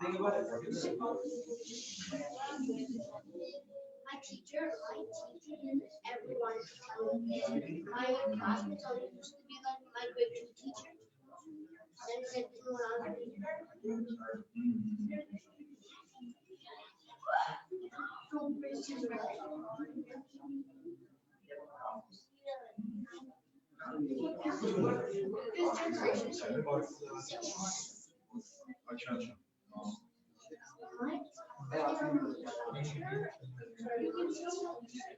My teacher liked teaching everyone. My classmates always used to be like my grade 2 teacher. Then said to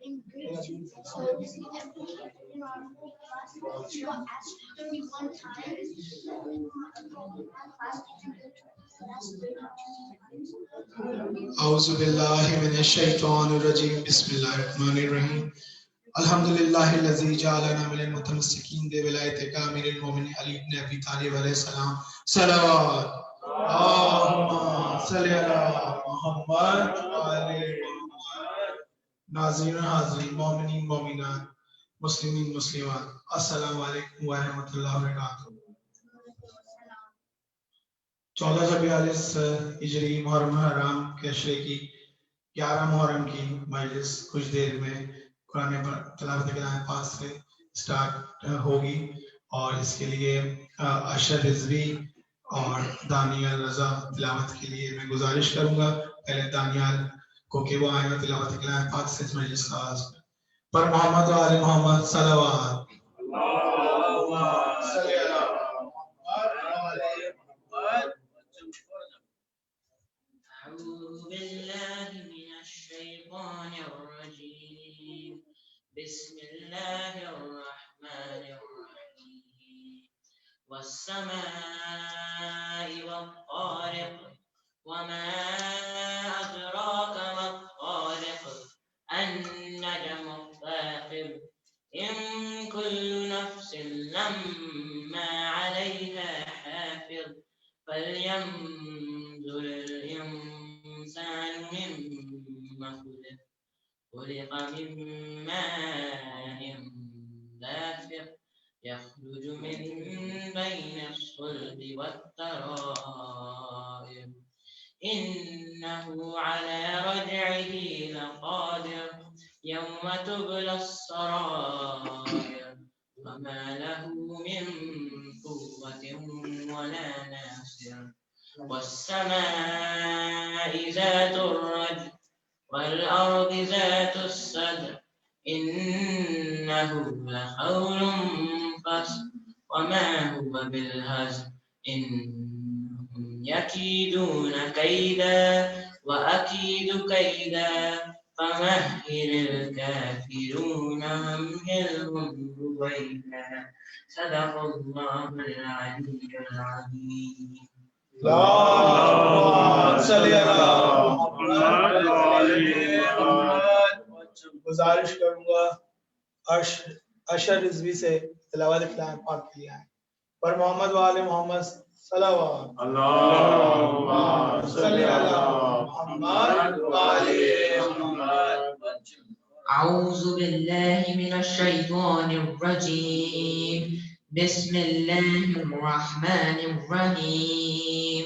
in grade 2. So you see, every kid in our whole class asked me one time, my class teacher asked me اعوذ باللہ من الشیطان الرجیم بسم اللہ الرحمن الرحیم الحمدللہ الذی جعلنا من المتمسکین بولایت کامل المؤمن علی بن ابی طالب علیہ السلام صلوات اللہم صلی علی محمد وعلی محمد. ناظرین حاضرین مومنین مومنات مسلمین مسلمات السلام علیکم ورحمۃ اللہ وبرکاتہ. 1442 ہجری محرم حرام کے عشرے کی 11 محرم کی مجلس کچھ دیر میں قرآن تلاوت کلام پاک سے سٹارٹ ہوگی، اور اس کے لیے اشر رضوی اور دانیال رضا تلاوت کے لیے میں گزارش کروں گا. پہلے دانیال کو کہ وہ آئیں تلاوت کلام پاک سے اس مجلس کا آغاز پر محمد و آل محمد صلوات. أعوذ بالله من الشيطان الرجيم بسم الله الرحمن الرحيم والسماء والطارق وما أدراك ما الطارق النجم الثاقب إن كل نفس لما عليها حافظ فلينظر الإنسان مما خلق من ماء دافق يخرج من بين الصلب والترائب إنه على رجعه لقادر يوم تبلى السرائر وما له من قوة ولا ناصر والسماء ذات الرجع والأرض ذات الصدع إنه لقول فصل وما هو بالهزل إنهم يكيدون كيدا وأكيد كيدا فمهل الكافرون وامهلهم رويدا. صدق الله العلي العظيم. اللہم صلی علی محمد. گزارش کروں گا اشر رضوی سے تلاوت کلام پاک کے لیے آئیں پر محمد و آل محمد صلوات. اللہم صلی علی محمد و آل محمد. أعوذ بالله من الشيطان الرجيم بسم الله الرحمن الرحيم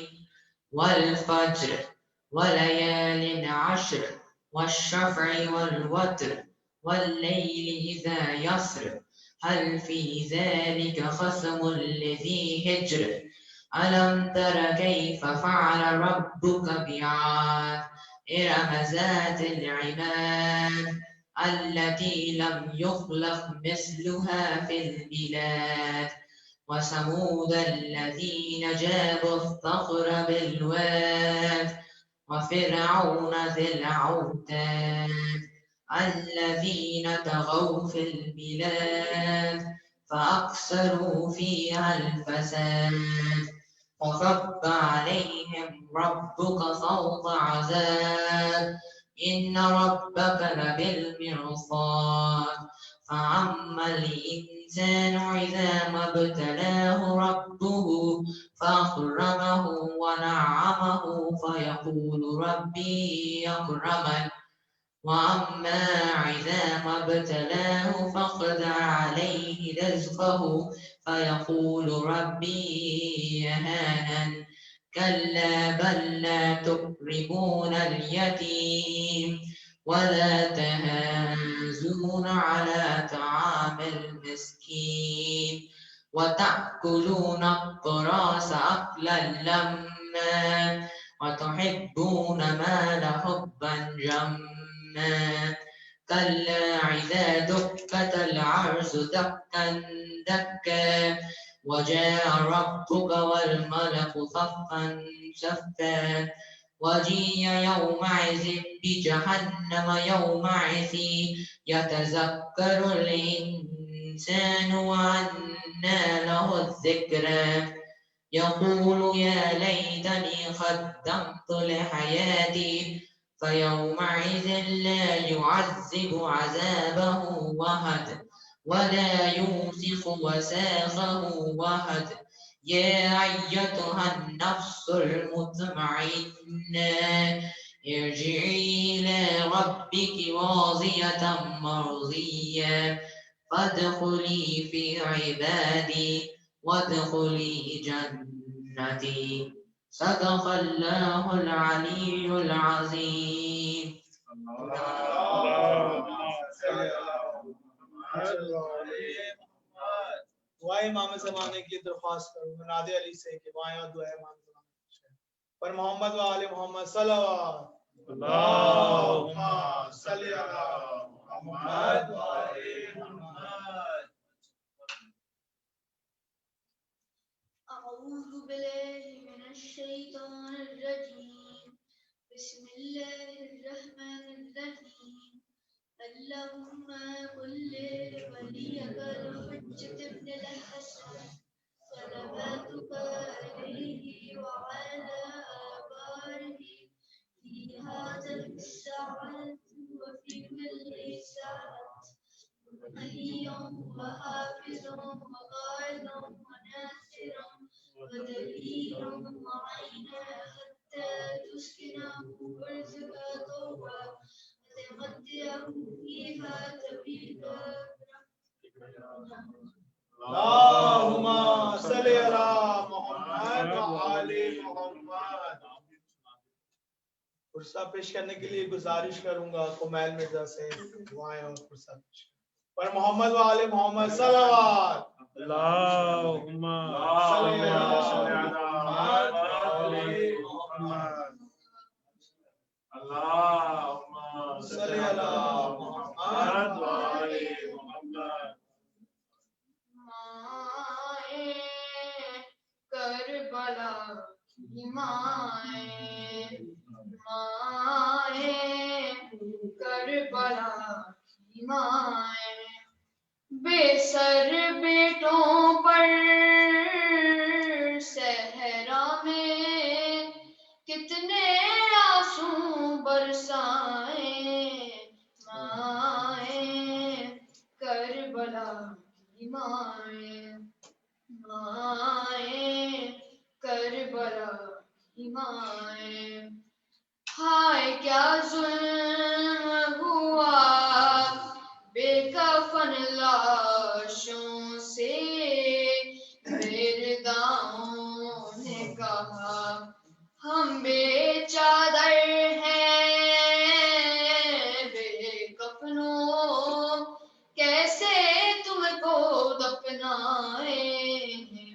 والفجر وليال عشر والشفع والوتر والليل إذا يسر هل في ذلك قسم لذي حجر ألم تر كيف فعل ربك بعاد إرم ذات العماد التي لم يخلق مثلها في البلاد وثمود الذين جابوا الصخر بالواد وفرعون ذي الأوتاد الذين طغوا في البلاد فأكثروا فيها الفساد فصب عليهم ربك صوت عذاب إن ربك لبالمرصاد فأما الإنسان إذا ما ابتلاه ربه فأكرمه ونعمه فيقول ربي أكرمن وأما إذا ما ابتلاه فقدر عليه رزقه فيقول ربي أهانن كلا بل لا تكرمون اليتيم ولا تهازون على طعام المسكين وتأكلون التراث أكلا لما وتحبون مال حبا جما كلا إذا دكت الأرض دكا دكا وجاء ربك والملك صفا صفا وجيء يومئذ بجهنم يومئذ يتذكر الإنسان وأنى له الذكرى يقول يا ليتني قدمت لحياتي فيومئذ لا يعذب عذابه أحد ولا يوثق وثاقه أحد يا أيتها النفس المطمئنة ارجعي إلى ربك راضية مرضية فادخلي في عبادي وادخلي جنتي صدق الله العلي العظيم. دعائے امام زمانے کی درخواست کروں منادی علی سے کہ دعائیں اور دعائیں امام زمانے پر محمد و آل محمد صلوات اللہم صلی علی محمد و آل محمد. أعوذ بالله من الشيطان الرجيم بسم الله الرحمن الرحيم اللهم قل لوليك الحجة ابن الحسن صلواتك عليه وعلى آبائه في هذا الساعة وفي كل ساعة وليا وحافظا وقائدا وناصرا ودليلا وعينا حتى تسكنه وارزقا طوعا وتغديه فيها تبيتا. اللہم صلی علی محمد و آل محمد. پرسہ پیش کرنے کے لیے گزارش کروں گا کمیل مرزا سے دعائیں اور پرسہ پیش پر محمد و آل محمد صلوات اللہم صلی علی محمد و آل محمد. اللہم صلی علی محمد و آل محمد. مائیں کربلا کی مائیں کربلا کی مائیں بے سر بیٹوں پر صحرا میں کتنے آنسو برسائیں مائیں کربلا کی مائیں کربلا کی مائیں ہائے کیا ظلم ہوا بے کفن لاشوں سے مرداؤں نے کہا ہم بے چادر ہیں بے کفنوں کیسے تم کو دفنائیں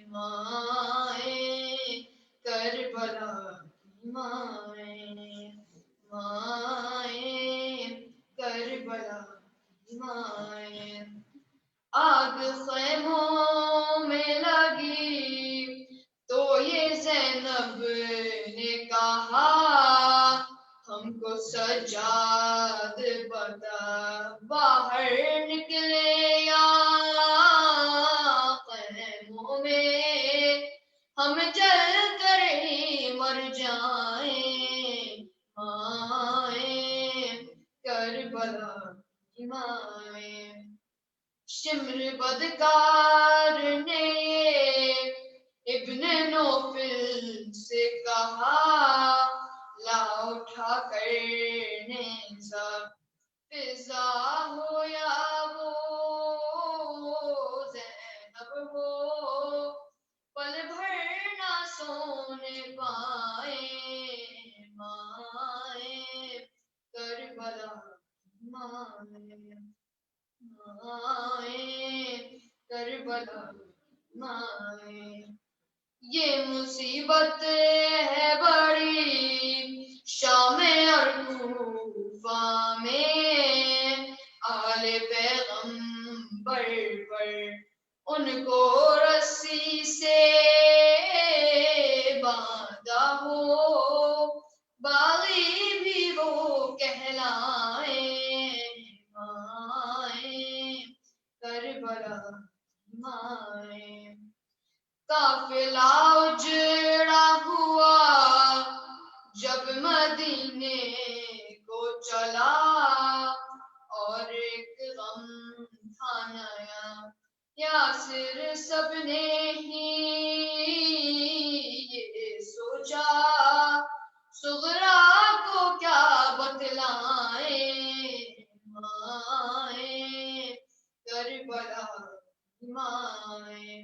مائیں کربلا کی مائیں کربلا کی مائیں آگ خیموں میں لگی تو یہ زینب نے کہا ہم کو سجاد بتا باہر نکلے یا خیموں میں ہم جل کر ہی مر جائیں مائیں کربلا کی مائیں شمر بدکار نے ابن نوفل سے کہا لا اٹھا کر نیزہ فضا ہو یا وہ زینب ہو پل بھر نہ سونے پائیں یہ مصیبت ہے بڑی شام اور کوفہ میں، آل پیغمبر پر ان کو رسی سے باندھا ہو، باغی بھی وہ کہلائیں مائیں کربلا کی مائیں۔ قافلہ اجڑا ہوا جب مدینے کو چلا، اور ایک غم تھا نیا یاسر سب نے ہی یہ سوچا، صغرا کو کیا بتلائیں مائیں کربلا کی مائیں۔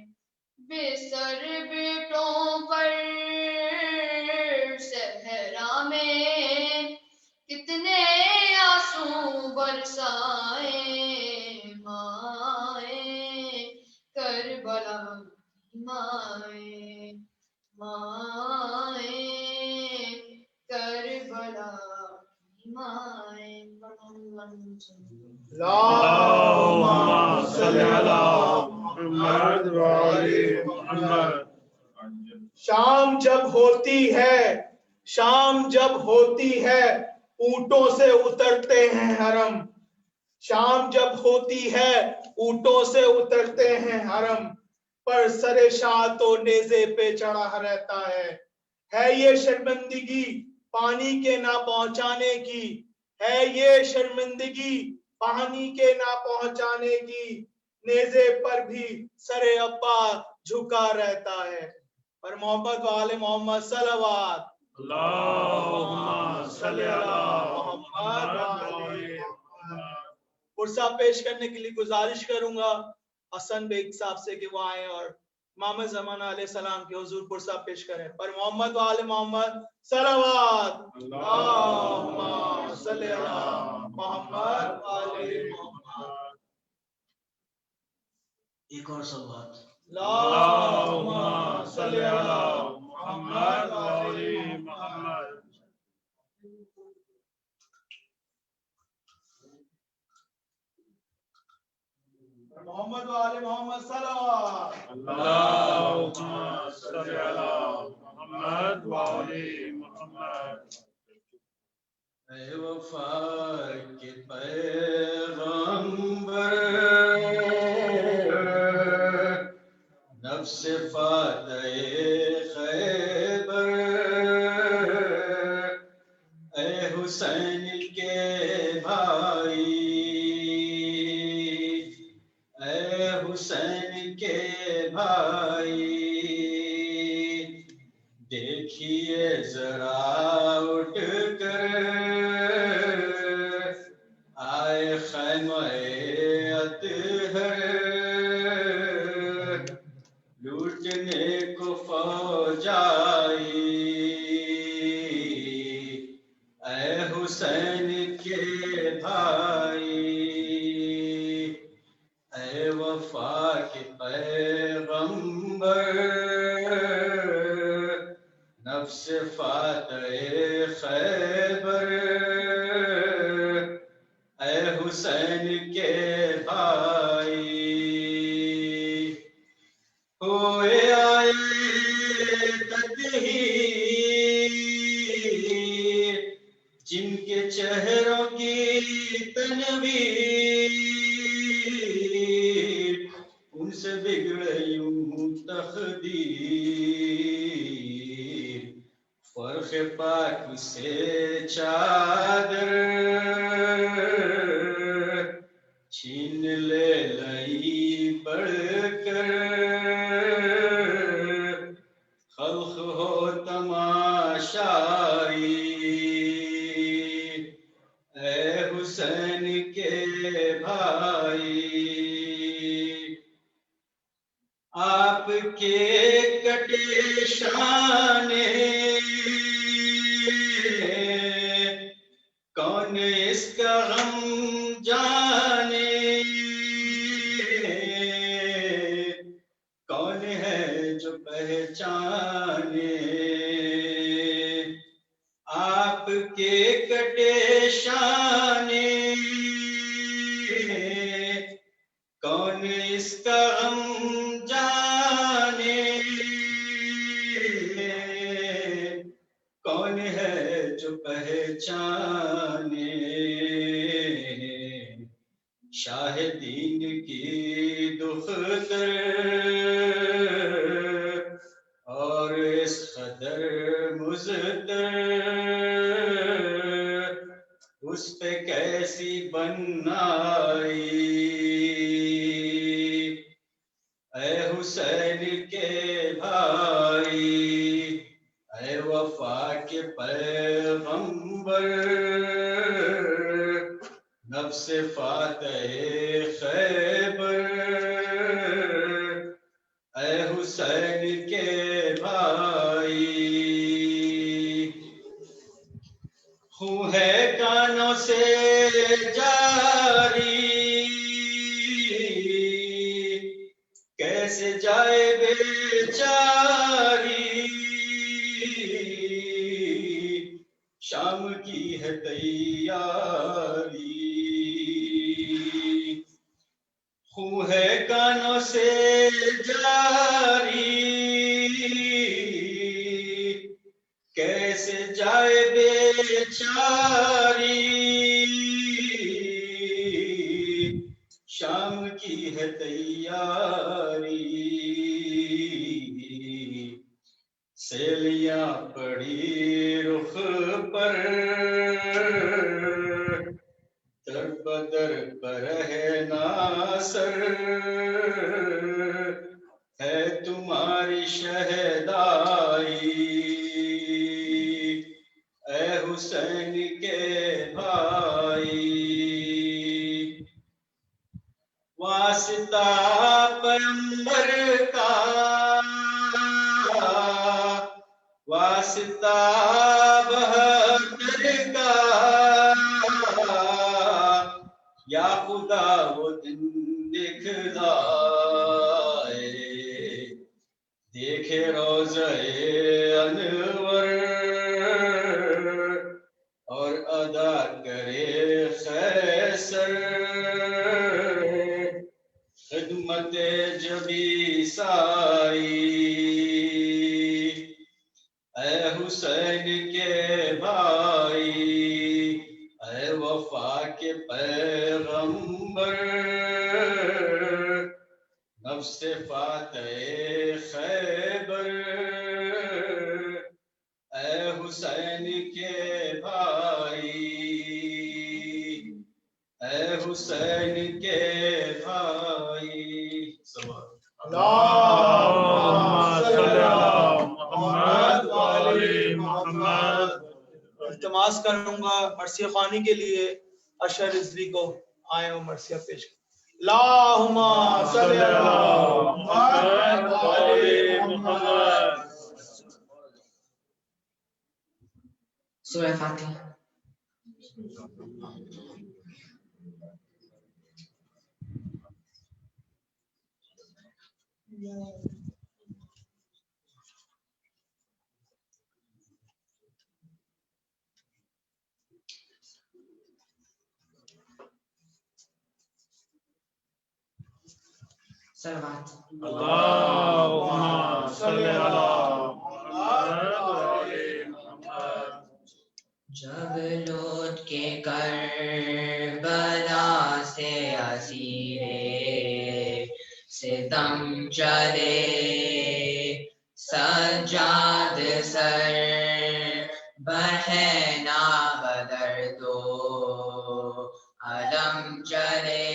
بے سر بیٹوں پر صحرا میں کتنے آنسو برسائیں مائیں کربلا کی مائیں، مائیں کربلا کی مائیں۔ اللهم صل على محمد وعلى محمد۔ شام جب ہوتی ہے، شام جب ہوتی ہے اونٹوں سے اترتے ہیں حرم، شام جب ہوتی ہے اونٹوں سے اترتے ہیں حرم، پر سر شاہ تو نیزے پہ چڑھا رہتا ہے یہ شرمندگی پانی کے نہ پہنچانے کی، ہے یہ شرمندگی پانی کے نہ پہنچانے کی، نیزے پر بھی سر ابا جھکا رہتا ہے۔ اور محمد وآل محمد صلوات۔ اللهم صل على محمد محمد وآل وعلى محمد۔ پرسہ پیش کرنے کے لیے گزارش کروں گا حسن بیگ صاحب سے کہ وہ آئیں اور امام زمانہ علیہ السلام کے حضور پرسہ پیش کریں۔ پر محمد وآل محمد صلوات۔ اللهم صل على محمد وآل محمد۔ ایک اور صلوات۔ اللهم صل على محمد وعلى محمد۔ محمد وآل محمد صلوات۔ اللهم صل على محمد وعلى محمد۔ اے وفا کے پیغمبر، نفس فاتح خیبر، اے حسین کے بھائی، اے حسین کے بھائی، دیکھیے ذرا اٹھ کر آئے خیمہ اطہر، لوٹنے کو فوج آئی، اے حسین کے بھائی، اے وفا کے پیغمبر، نفس فاتح خیبر، اے حسین کے بھائی، ہوئے آئے تطہیر جن کے چہروں کی تنویر، ان سے بگڑے یوں تقدیر، فرق پاک سے چادر چھین لے لئی بڑھ کر، خلق ہو تماشائی، اے حسین کے بھائی، آپ کے کٹے شانے کون اس کا غم جانے، کون ہے جو پہچانے کے کٹے شانے کون اس کا غم جانے کون ہے جو پہچانے شاہ دین کی دختر اور اس قدر مزدر اس پہ کیسی بنائی اے حسین کے بھائی اے وفا کے پیغمبر نفس فاتح خیبر اے حسین کے بھائی خون ہے کانوں سے جاری کیسے جائے بیچاری شام کی ہے تیاری خون ہے کانوں سے جاری کیسے جائے بیچاری شام کی ہے تیاری سیلیاں پڑی رخ پر در بدر پر ہے ناصر ہے تمہاری شہدائی اے حسین کے بھائی واسطہ پیغمبر کا واسطہ بہتر کا یا خدا وہ دن دکھلائے دیکھے روضہ انور اور ادا کرے خیسر خدمت جبی سائی اے حسین کے بھائی اے وفا کے پیغمبر نفس فاتح خیبر اے حسین کے بھائی اے حسین کے بھائی التماس کروں گا مرثیہ خوانی کے لیے اشر رضوی کو آئے وہ مرثیہ پیش کریں اللہم صلی اللہ محمد وعلی محمد سورہ فاتحہ صلوات اللہم صلی اللہ محمد وعلی محمد جب لوٹ کے کربلا سے اسیرے ستم چلے سجاد سر بہنا بدر دو علم چلے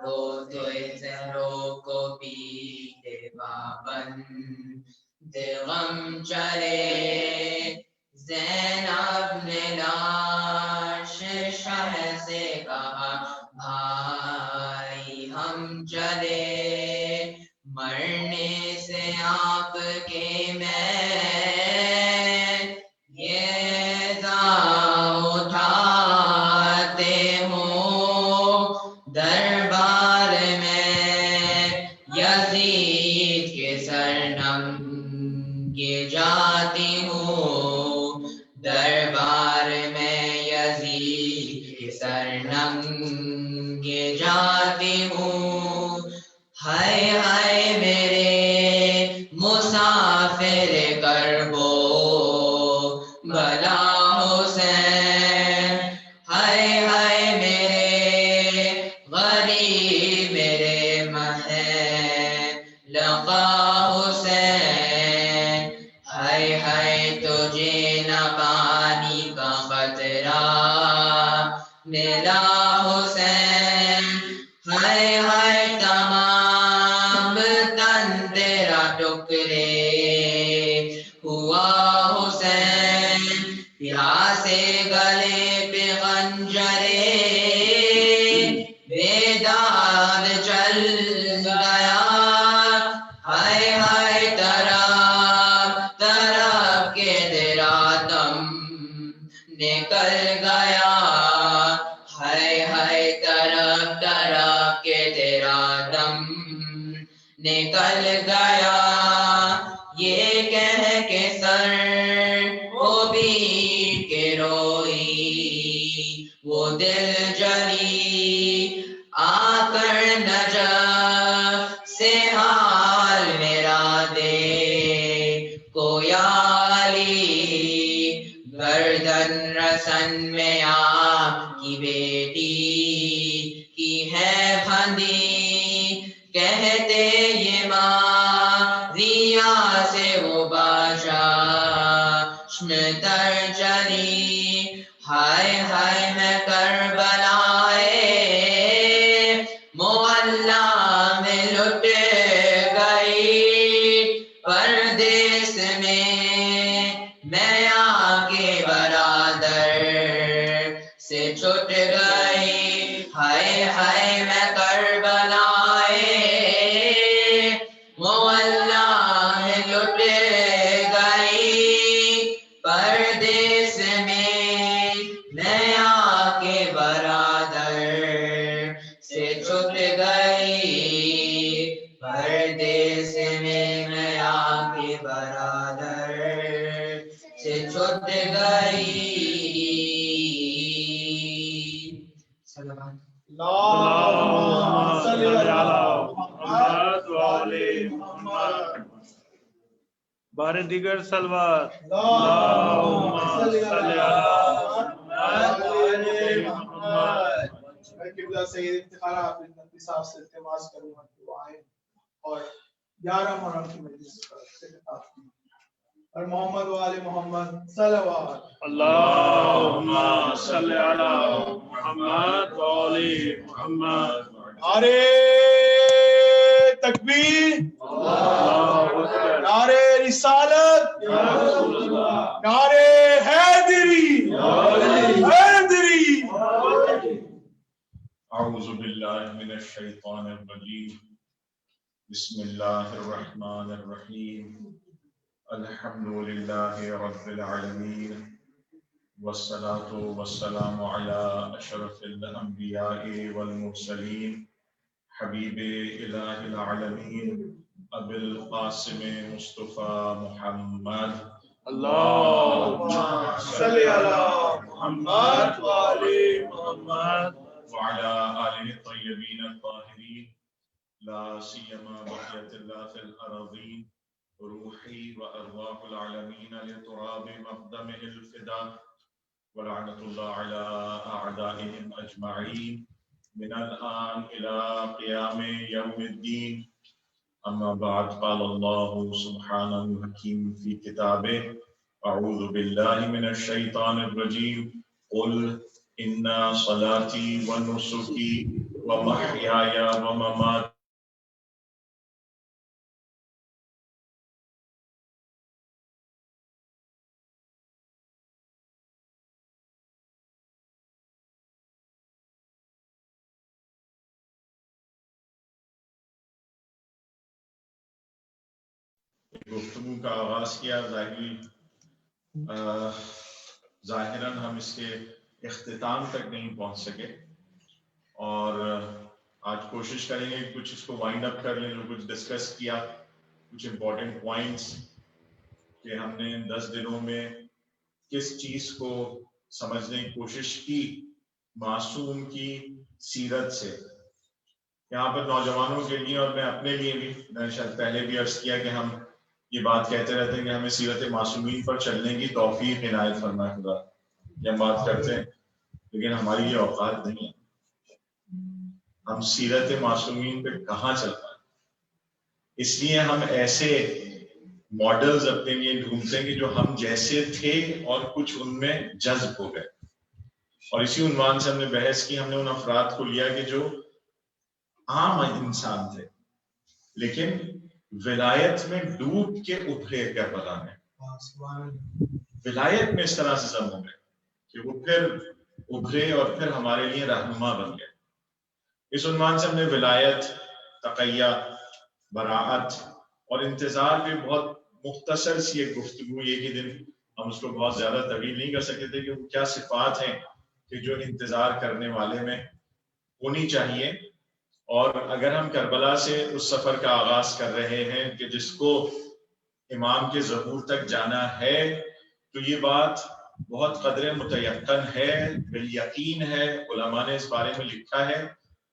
وہ تو زہروں کو پیتے پابند غم چلے زینب نے لاش شاہ سے کہا بھائی ہم چلے مرنے سے آپ کے میں یہ اٹھاتے ہوں دربار میں یزید کے سرنم کے جاتی ہوں بلا حسین ہائے ہائے میرے غریب میرے لقا حسین ہائے ہائے تجھے نہ پانی کا قطرہ ملا حسین ہائے ہائے تمام تن تیرا ٹکڑے ہوا حسین پیاسے گلے پہ خنجرے بیداد چل گیا ہائے ہائے طرف طرف کے تیرا دم نکل گیا ہائے ہائے طرف طرف کے تیرا دم نکل گیا یہ کہہ کے سر وہ بھی کے روئی وہ دل جلی آ کر نجف سے حال میرا دے کو یا علی گردن رسن میں آپ کی بیٹی کی ہے بندی کہتے یہ ماریا سے وہ باشا تر چلی ہائے ہائے میں کربلائے معلا میں لٹ گئی پردیس میں آگے برادر سے چھٹ گئی ہائے ہائے میں کربلائے معلا میں لٹ گئی پردیس میں آگے برادر سے چھٹ گئی پردیس میں آگے برادر سے چھٹ گئی اللہم صلی علی محمد وعلی محمد بار دیگر سلوات اللہم صلی علی محمد وعلی محمد میں قبلہ سید افتخار حافظ نقوی صاحب سے التماس کروں گا کہ وہ آئیں اور 11 محرم کی مجلس پر سے خطاب کریں اور محمد وآل محمد صلوات اللہم صلی علی محمد وعلی محمد نعرے تکبیر نعرے رسالت نعرے حیدری حیدری اعوذ باللہ من الشیطان الرجیم بسم اللہ الرحمن الرحیم الحمد للہ رب العالمین والصلاة والسلام علی اشرف الانبیاء والمرسلین حبیب الہ العالمین ابو القاسم مصطفیٰ محمد اللہم صلی علی محمد وعلی محمد وعلى آله الطيبين الطاهرين لا سيما بقية الله في الأراضين روحي وأرواح العالمين لتراب مقدمه الفداء ولعنة الله على أعدائهم أجمعين من الآن إلى قيام يوم الدين أما بعد قال الله سبحانه الحكيم في كتابه أعوذ بالله من الشيطان الرجيم قل إن صلاتي ونسكي ومحياي ومماتي گفتگو کا آغاز کیا ظاہراً ہم اس کے اختتام تک نہیں پہنچ سکے اور آج کوشش کریں گے کچھ اس کو وائنڈ اپ کر لیں جو کچھ ڈسکس کیا کچھ امپورٹنٹ پوائنٹس کہ ہم نے 10 دنوں میں کس چیز کو سمجھنے کی کوشش کی معصوم کی سیرت سے. یہاں پر نوجوانوں کے لیے اور میں اپنے لیے بھی میں نے شاید پہلے بھی عرض کیا کہ ہم یہ بات کہتے رہتے ہیں کہ ہمیں سیرت معصومین پر چلنے کی توفیق عنایت فرمائے خدا، یہ ہم بات کرتے ہیں، لیکن ہماری یہ اوقات نہیں ہے. ہم سیرت معصومین پہ کہاں چل پائیں؟ اس لیے ہم ایسے ماڈلز اپنے لیے ڈھونڈتے ہیں کہ جو ہم جیسے تھے اور کچھ ان میں جذب ہو گئے. اور اسی عنوان سے ہم نے بحث کی. ہم نے ان افراد کو لیا کہ جو عام انسان تھے لیکن ولایت میں ڈوب کے ابھرے کربلا میں. ولایت میں اس طرح سے ضم ہو گئے کہ وہ پھر ابھرے اور پھر ہمارے لیے رہنما بن گئے. اس عنوان سے ہم نے ولایت، تقیہ، براعت اور انتظار پہ بہت مختصر سی ایک گفتگو ایک ہی دن، ہم اس کو بہت زیادہ طویل نہیں کر سکتے تھے کہ وہ کیا صفات ہیں کہ جو انتظار کرنے والے میں ہونی چاہیے. اور اگر ہم کربلا سے اس سفر کا آغاز کر رہے ہیں کہ جس کو امام کے ظہور تک جانا ہے، تو یہ بات بہت قدر متیقن ہے، بالیقین ہے. علماء نے اس بارے میں لکھا ہے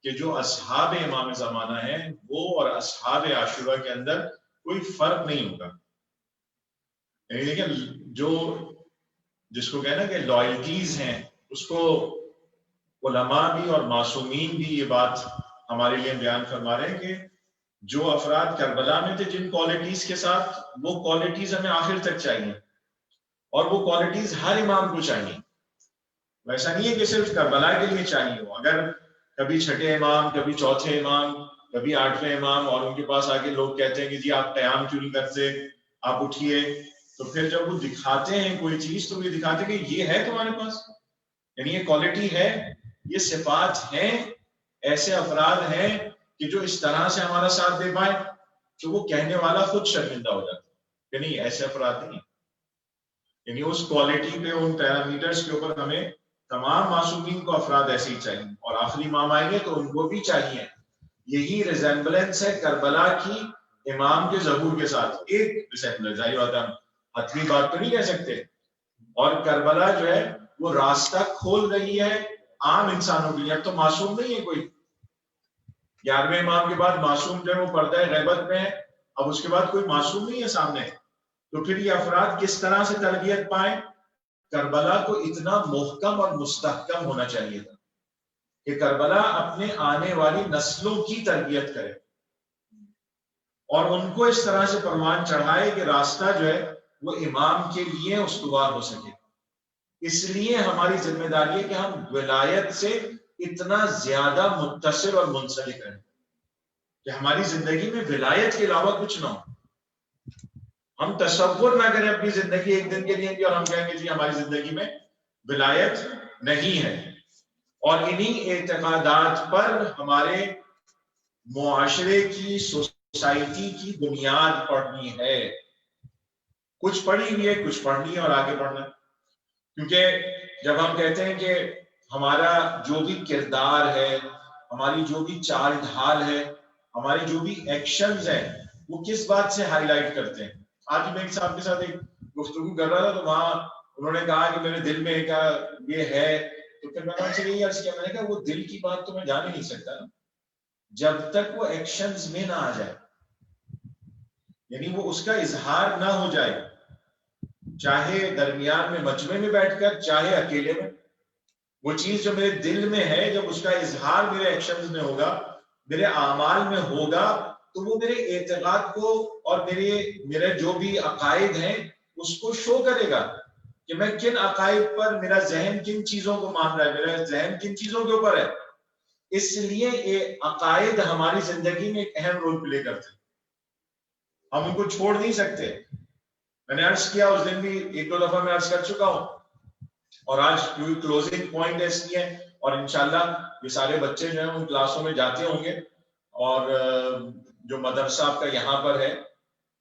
کہ جو اصحاب امام زمانہ ہیں وہ اور اصحاب عاشورہ کے اندر کوئی فرق نہیں ہوگا. یعنی لیکن جو جس کو کہنا کہ لائلٹیز ہیں، اس کو علماء بھی اور معصومین بھی یہ بات ہمارے لیے بیان فرما رہے ہیں کہ جو افراد کربلا میں تھے جن کوالٹیز کے ساتھ، وہ کوالٹیز ہمیں آخر تک چاہیے اور وہ کوالٹیز ہر امام کو چاہیے. ویسا نہیں ہے کہ صرف کربلا کے لیے چاہیے ہو. اگر کبھی چھٹے امام، کبھی چوتھے امام، کبھی آٹھویں امام، اور ان کے پاس آگے لوگ کہتے ہیں کہ جی آپ قیام کیوں نہیں کرتے، آپ اٹھیے، تو پھر جب وہ دکھاتے ہیں کوئی چیز تو وہ دکھاتے ہیں کہ یہ ہے تمہارے پاس، یعنی یہ کوالٹی ہے، یہ صفات ہیں، ایسے افراد ہیں کہ جو اس طرح سے ہمارا ساتھ دے پائے تو وہ کہنے والا خود شرمندہ ہو جاتا ہے کہ نہیں ایسے افراد نہیں. یعنی اس کوالٹی پہ، ان پیرامیٹرز کے اوپر ہمیں تمام معصومین کو افراد ایسے ہی چاہیے، اور آخری امام آئیں گے تو ان کو بھی چاہیے. یہی ریزمبلنس ہے کربلا کی امام کے ظہور کے ساتھ. ایک ریزمبلنس، ظاہر بات ہے ہم حتمی بات تو نہیں کہہ سکتے. اور کربلا جو ہے وہ راستہ کھول رہی ہے عام انسانوں کے لیے. اب تو معصوم نہیں ہے کوئی. 11ویں امام کے بعد معصوم جو ہے وہ پردہ غیبت میں ہے، اب اس کے بعد کوئی معصوم نہیں ہے سامنے. تو پھر یہ افراد کس طرح سے تربیت پائیں؟ کربلا کو اتنا محکم اور مستحکم ہونا چاہیے تھا کہ کربلا اپنے آنے والی نسلوں کی تربیت کرے اور ان کو اس طرح سے پروان چڑھائے کہ راستہ جو ہے وہ امام کے لیے استوار ہو سکے. اس لیے ہماری ذمہ داری ہے کہ ہم ولایت سے اتنا زیادہ متصل اور منسلک رہیں کہ ہماری زندگی میں ولایت کے علاوہ کچھ نہ ہو. ہم تصور نہ کریں اپنی زندگی ایک دن کے لیے کہ اور ہم کہیں گے جی ہماری زندگی میں ولایت نہیں ہے. اور انہی اعتقادات پر ہمارے معاشرے کی، سوسائٹی کی بنیاد پڑنی ہے. کچھ پڑھی ہوئی ہے، کچھ پڑھنی ہے اور آگے بڑھنا. کیونکہ جب ہم کہتے ہیں کہ ہمارا جو بھی کردار ہے، ہماری جو بھی چال ڈھال ہے، ہماری جو بھی ایکشنز ہیں، وہ کس بات سے ہائی لائٹ کرتے ہیں. آج میں ایک صاحب کے ساتھ ایک گفتگو کر رہا تھا تو وہاں انہوں نے کہا کہ میرے دل میں یہ ہے، تو پھر میں نے ان سے یہی عرض کیا، میں نے کہا وہ دل کی بات تو میں جان ہی نہیں سکتا نا جب تک وہ ایکشنز میں نہ آ جائے، یعنی وہ اس کا اظہار نہ ہو جائے، چاہے درمیان میں مجمع میں بیٹھ کر، چاہے اکیلے میں. وہ چیز جو میرے دل میں ہے جب اس کا اظہار میرے ایکشنز میں ہوگا، میرے اعمال میں ہوگا، تو وہ میرے اعتقاد کو اور میرے جو بھی عقائد ہیں اس کو شو کرے گا کہ میں کن عقائد پر، میرا ذہن کن چیزوں کو مان رہا ہے، میرا ذہن کن چیزوں کے اوپر ہے. اس لیے یہ عقائد ہماری زندگی میں ایک اہم رول پلے کرتے ہیں، ہم ان کو چھوڑ نہیں سکتے. میں نے عرض کیا اس دن بھی، ایک دو دفعہ میں عرض کر چکا ہوں، اور آج کیونکہ کلوزنگ پوائنٹ ہے اس لیے، اور انشاءاللہ یہ سارے بچے جو ہیں ان کلاسوں میں جاتے ہوں گے، اور جو مدرسہ آپ کا یہاں پر ہے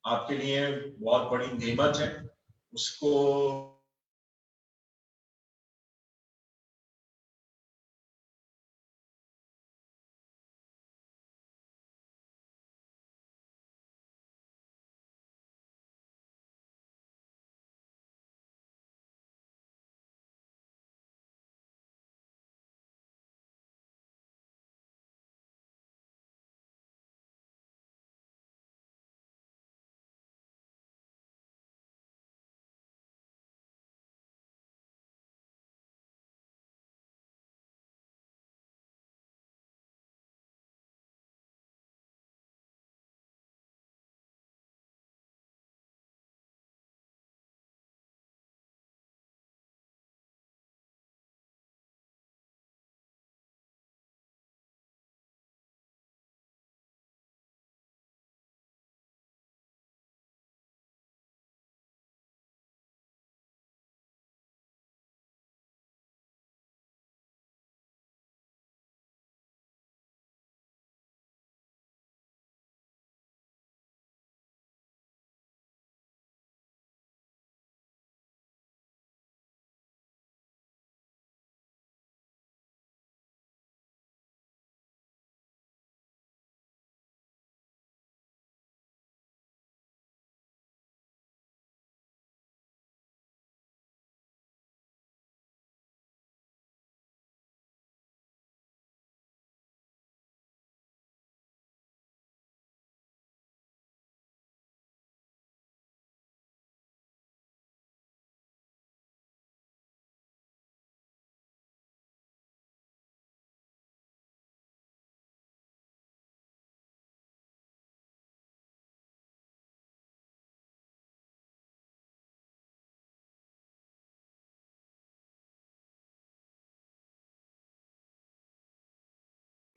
آپ کے لیے بہت بڑی نعمت ہے، اس کو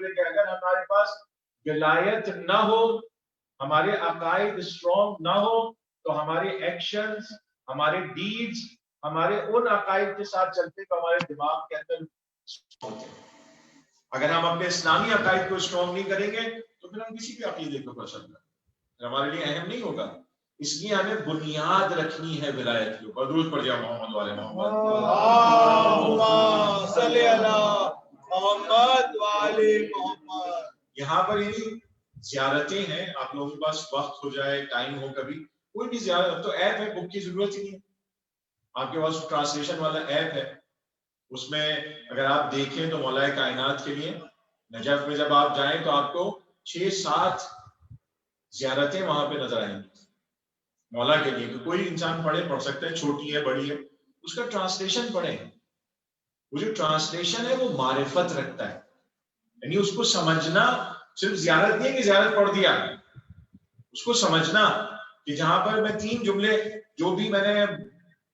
پہ کہ اگر ہمارے پاس ولایت نہ ہو، ہمارے عقائد اسٹرانگ نہ ہو، تو ہمارے ایکشنز، ہمارے ڈیڈز ہمارے ان عقائد کے ساتھ چلتے تو ہمارے دماغ کے اندر ہوتے ہیں۔ اگر ہم اپنے اسلامی عقائد کو اسٹرانگ نہیں کریں گے تو پھر ہم کسی بھی عقیدے کو پسند کریں، ہمارے لیے اہم نہیں ہوگا۔ اس لیے ہمیں بنیاد رکھنی ہے ولایت کے اوپر۔ درود پڑھ جائے محمد والے محمد۔ اللہم صلی علی محمد وعلی محمد۔ یہاں پر یہی زیارتیں ہیں، آپ لوگوں کے پاس وقت ہو جائے، ٹائم ہو، کبھی کوئی بھی زیارت، تو ایپ ہے، بک کی ضرورت ہی نہیں ہے، آپ کے پاس ٹرانسلیشن والا ایپ ہے، اس میں اگر آپ دیکھیں تو مولا کائنات کے لیے نجف میں جب آپ جائیں تو آپ کو 6-7 زیارتیں وہاں پہ نظر آئیں گی مولا کے لیے، کہ کوئی انسان پڑھ سکتا ہے، چھوٹی ہے بڑی ہے، اس کا ٹرانسلیشن پڑھیں۔ وہ جو ٹرانسلیشن ہے وہ معرفت رکھتا ہے، یعنی اس کو سمجھنا صرف زیارت نہیں ہے کہ زیارت پڑھ دیا، اس کو سمجھنا کہ جہاں پر میں 3 جملے جو بھی میں نے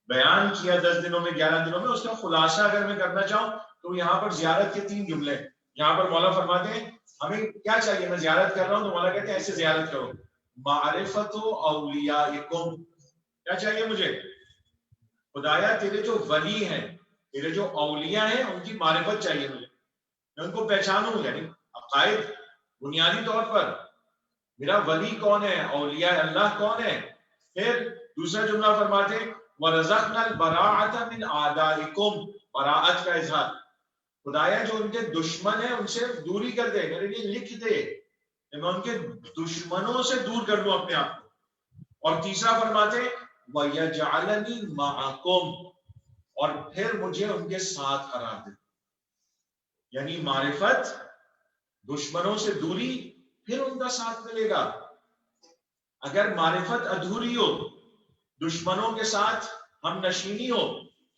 بیان کیا 10 دنوں میں 11 دنوں میں، اس کا خلاصہ اگر میں کرنا چاہوں تو یہاں پر زیارت کے 3 جملے، یہاں پر مولا فرماتے ہیں ہمیں کیا چاہیے، میں زیارت کر رہا ہوں تو مولا کہتے ہیں ایسے زیارت کرو، معرفت اولیائکم، کیا چاہیے مجھے، خدایا تیرے جو ولی ہیں، تیرے جو اولیاء ہیں، ان کی معرفت چاہیے مجھے، میں ان کو پہچانوں، یعنی عقائد بنیادی طور پر میرا ولی کون ہے، اولیاء اللہ کون ہے۔ پھر دوسرا جملہ فرماتے وَرَزَقْنَا الْبَرَاءَةَ مِنْ أَعْدَائِكُمْ، براءت کا اظہار، خدایا جو ان کے دشمن ہیں ان سے دوری کر دے، میرے لیے لکھ دے کہ میں ان کے دشمنوں سے دور کر دوں اپنے آپ کو۔ اور تیسرا فرماتے وَيَجْعَلَنِي مَعَكُمْ، اور پھر مجھے ان کے ساتھ قرار دے، یعنی معرفت، دشمنوں سے دوری، پھر ان کا ساتھ ملے گا۔ اگر معرفت ادھوری ہو، دشمنوں کے ساتھ ہم نشینی ہو،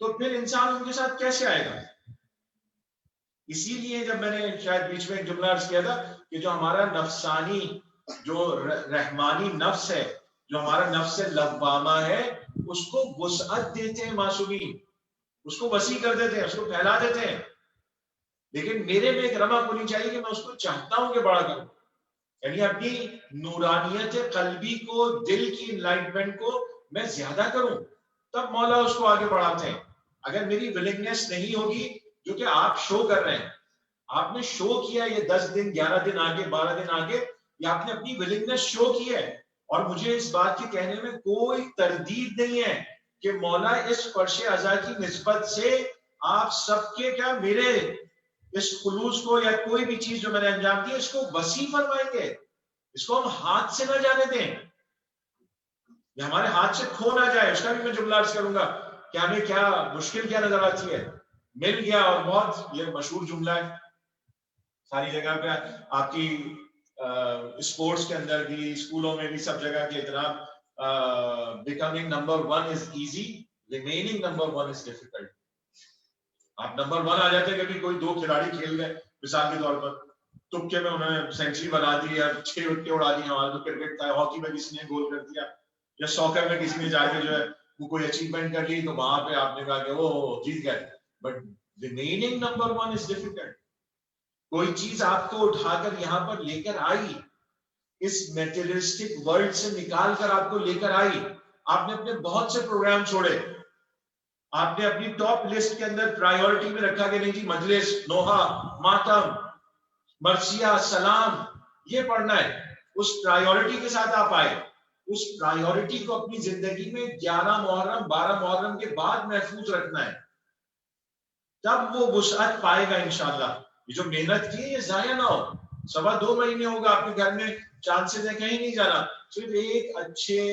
تو پھر انسان ان کے ساتھ کیسے آئے گا؟ اسی لیے جب میں نے شاید بیچ میں ایک جملہ عرض کیا تھا کہ جو ہمارا نفسانی، جو رحمانی نفس ہے، جو ہمارا نفس لوامہ ہے، اس کو وسعت دیتے ہیں معصومین، اس کو وسیع کر دیتے ہیں، اس کو پھیلا دیتے ہیں، لیکن میرے میں ایک رمق ہونی چاہیے کہ میں اس کو چاہتا ہوں کہ بڑا کروں، یعنی اپنی نورانیت قلبی کو، دل کی انلائٹمنٹ کو میں زیادہ کروں، تب مولا اس کو آگے بڑھاتے ہیں۔ اگر میری ولنگنس نہیں ہوگی، جو کہ آپ شو کر رہے ہیں، آپ نے شو کیا یہ 10 دن 11 دن آگے 12 دن آگے، یہ آپ نے اپنی ولنگنس شو کی ہے، اور مجھے اس بات کے کہنے میں کوئی تردید نہیں ہے کہ مولا اس فرش عزا کی نسبت سے آپ سب کے کیا، میرے اس خلوص کو یا کوئی بھی چیز جو میں نے انجام دی اس کو وسیع فرمائیں گے، اس کو ہم ہاتھ سے نہ جانے دیں، یہ ہمارے ہاتھ سے کھو نہ جائے۔ اس کا بھی میں جملہ عرض کروں گا کہ ہمیں کیا مشکل کیا نظر آتی ہے، مل گیا، اور بہت یہ مشہور جملہ ہے ساری جگہ پہ، آپ کی اسپورٹس کے اندر بھی، اسکولوں میں بھی، سب جگہ کی اطلاع، becoming number 1 is easy, remaining number 1 is difficult. آپ نمبر 1 آ جاتے ہیں، کبھی کوئی 2 کھلاڑی کھیل گئے مثال کے طور پر، تکے میں انہوں نے سینچری بنا دی یا 6 وکٹیں اڑا دی، ہمارا تو کرکٹ تھا، ہاکی میں کسی نے گول کر دیا، یا ساکر میں کسی نے جا کے جو ہے وہ کوئی اچیومنٹ کر لی، تو وہاں پہ آپ نے کہا کہ وہ جیت گئے، but remaining number 1 is difficult. کوئی چیز آپ کو اٹھا کر یہاں پر لے کر آئی، اس میٹیریلسٹک ورلڈ سے نکال کر آپ کو لے کر آئی، آپ نے اپنے بہت سے پروگرام چھوڑے، آپ نے اپنی ٹاپ لسٹ کے اندر پرائیورٹی میں رکھا کہ نہیں جی مجلس، نوحہ، ماتم، مرثیہ، سلام، یہ پڑھنا ہے، اس پرائیورٹی کے ساتھ آپ آئے، اس پرائیورٹی کو اپنی زندگی میں 11 محرم 12 محرم کے بعد محفوظ رکھنا ہے، تب وہ وسعت پائے گا انشاءاللہ۔ یہ جو محنت کی یہ ضائع نہ ہو، 2.25 مہینے ہوگا آپ کے گھر میں، چانسز ہے کہیں نہیں جانا، صرف ایک اچھے